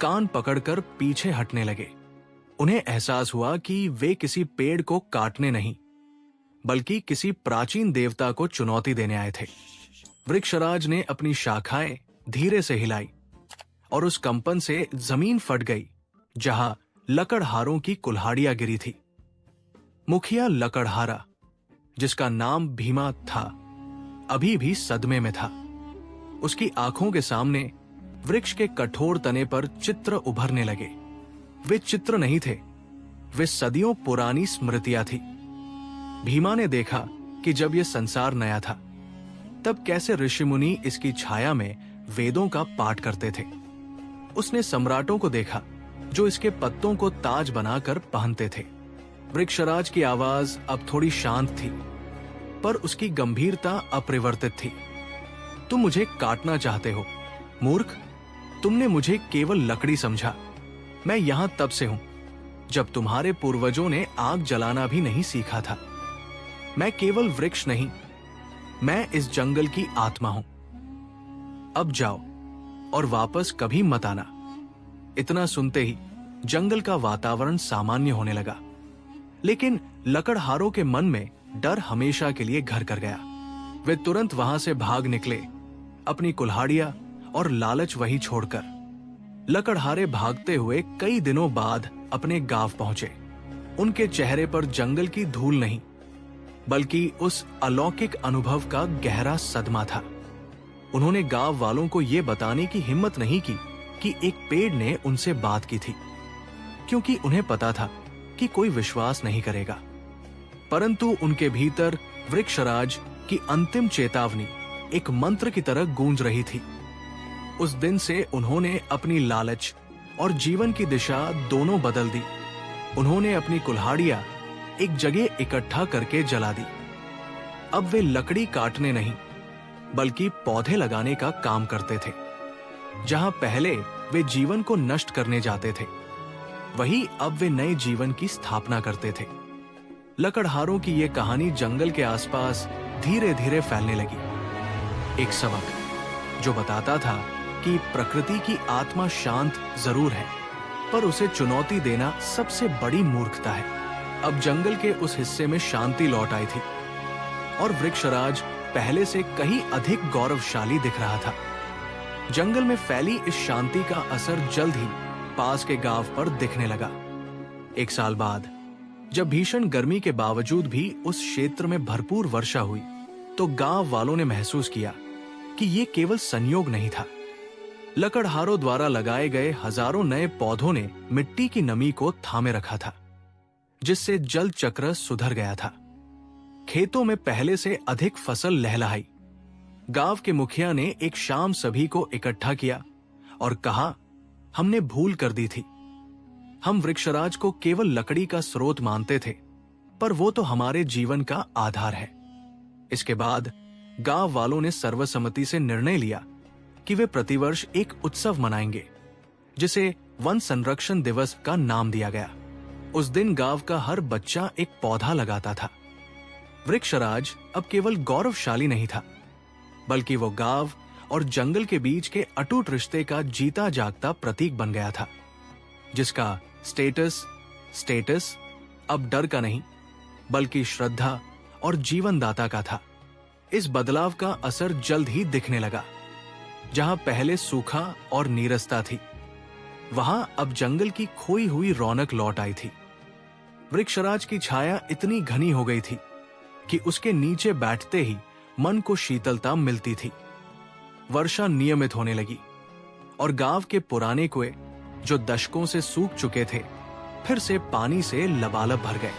Speaker 1: कान पकड़कर पीछे हटने लगे। उन्हें एहसास हुआ कि वे किसी पेड़ को काटने नहीं, बल्कि किसी प्राचीन देवता को चुनौती देने आए थे। वृक्षराज ने अपनी शाखाएं धीरे से हिलाई और उस कंपन से जमीन फट गई जहां लकड़हारों की कुल्हाड़ियां गिरी थी। मुखिया लकड़हारा, जिसका नाम भीमा था, अभी भी सदमे में था। उसकी आंखों के सामने वृक्ष के कठोर तने पर चित्र उभरने लगे। वे चित्र नहीं थे, वे सदियों पुरानी स्मृतियां थी। भीमा ने देखा कि जब यह संसार नया था, तब कैसे ऋषि मुनि इसकी छाया में वेदों का पाठ करते थे। उसने सम्राटों को देखा जो इसके पत्तों को ताज बनाकर पहनते थे। वृक्षराज की आवाज अब थोड़ी शांत थी, पर उसकी गंभीरता अपरिवर्तित थी। तुम मुझे काटना चाहते हो, मूर्ख। तुमने मुझे केवल लकड़ी समझा। मैं यहां तब से हूं जब तुम्हारे पूर्वजों ने आग जलाना भी नहीं सीखा था। मैं केवल वृक्ष नहीं, मैं इस जंगल की आत्मा हूं। अब जाओ और वापस कभी मत आना। इतना सुनते ही जंगल का वातावरण सामान्य होने लगा, लेकिन लकड़हारों के मन में डर हमेशा के लिए घर कर गया। वे तुरंत वहां से भाग निकले, अपनी कुल्हाड़ियां और लालच वही छोड़कर। लकड़हारे भागते हुए कई दिनों बाद अपने गांव पहुंचे। उनके चेहरे पर जंगल की धूल नहीं, बल्कि उस अलौकिक अनुभव का गहरा सदमा था। उन्होंने गांव वालों को यह बताने की हिम्मत नहीं की कि एक पेड़ ने उनसे बात की थी, क्योंकि उन्हें पता था कि कोई विश्वास नहीं करेगा। परंतु उनके भीतर वृक्षराज की अंतिम चेतावनी एक मंत्र की तरह गूंज रही थी। उस दिन से उन्होंने अपनी लालच और जीवन की दिशा दोनों बदल दी। उन्होंने अपनी कुल्हाड़ियां एक जगह इकट्ठा करके जला दी। अब वे लकड़ी काटने नहीं, बल्कि पौधे लगाने का काम करते थे। जहां पहले वे जीवन को नष्ट करने जाते थे, वही अब वे नए जीवन की स्थापना करते थे। लकड़हारों की यह कहानी जंगल के आसपास धीरे धीरे फैलने लगी। एक सबक जो बताता था कि प्रकृति की आत्मा शांत जरूर है, पर उसे चुनौती देना सबसे बड़ी मूर्खता है। अब जंगल के उस हिस्से में शांति लौट आई थी और वृक्षराज पहले से कहीं अधिक गौरवशाली दिख रहा था। जंगल में फैली इस शांति का असर जल्द ही पास के गांव पर दिखने लगा। एक साल बाद जब भीषण गर्मी के बावजूद भी उस क्षेत्र में भरपूर वर्षा हुई, तो गांव वालों ने महसूस किया कि ये केवल संयोग नहीं था। लकड़हारों द्वारा लगाए गए हजारों नए पौधों ने मिट्टी की नमी को थामे रखा था, जिससे जल चक्र सुधर गया था। खेतों में पहले से अधिक फसल लहलहाई। गांव के मुखिया ने एक शाम सभी को इकट्ठा किया और कहा, हमने भूल कर दी थी। हम वृक्षराज को केवल लकड़ी का स्रोत मानते थे, पर वो तो हमारे जीवन का आधार है। इसके बाद गांव वालों ने सर्वसम्मति से निर्णय लिया कि वे प्रतिवर्ष एक उत्सव मनाएंगे, जिसे वन संरक्षण दिवस का नाम दिया गया। उस दिन गांव का हर बच्चा एक पौधा लगाता था। वृक्षराज अब केवल गौरवशाली नहीं था, बल्कि वो गांव और जंगल के बीच के अटूट रिश्ते का जीता जागता प्रतीक बन गया था, जिसका स्टेटस अब डर का नहीं, बल्कि श्रद्धा और जीवनदाता का था। इस बदलाव का असर जल्द ही दिखने लगा। जहां पहले सूखा और नीरसता थी, वहां अब जंगल की खोई हुई रौनक लौट आई थी। वृक्षराज की छाया इतनी घनी हो गई थी कि उसके नीचे बैठते ही मन को शीतलता मिलती थी। वर्षा नियमित होने लगी और गांव के पुराने कुएं, जो दशकों से सूख चुके थे, फिर से पानी से लबालब भर गए।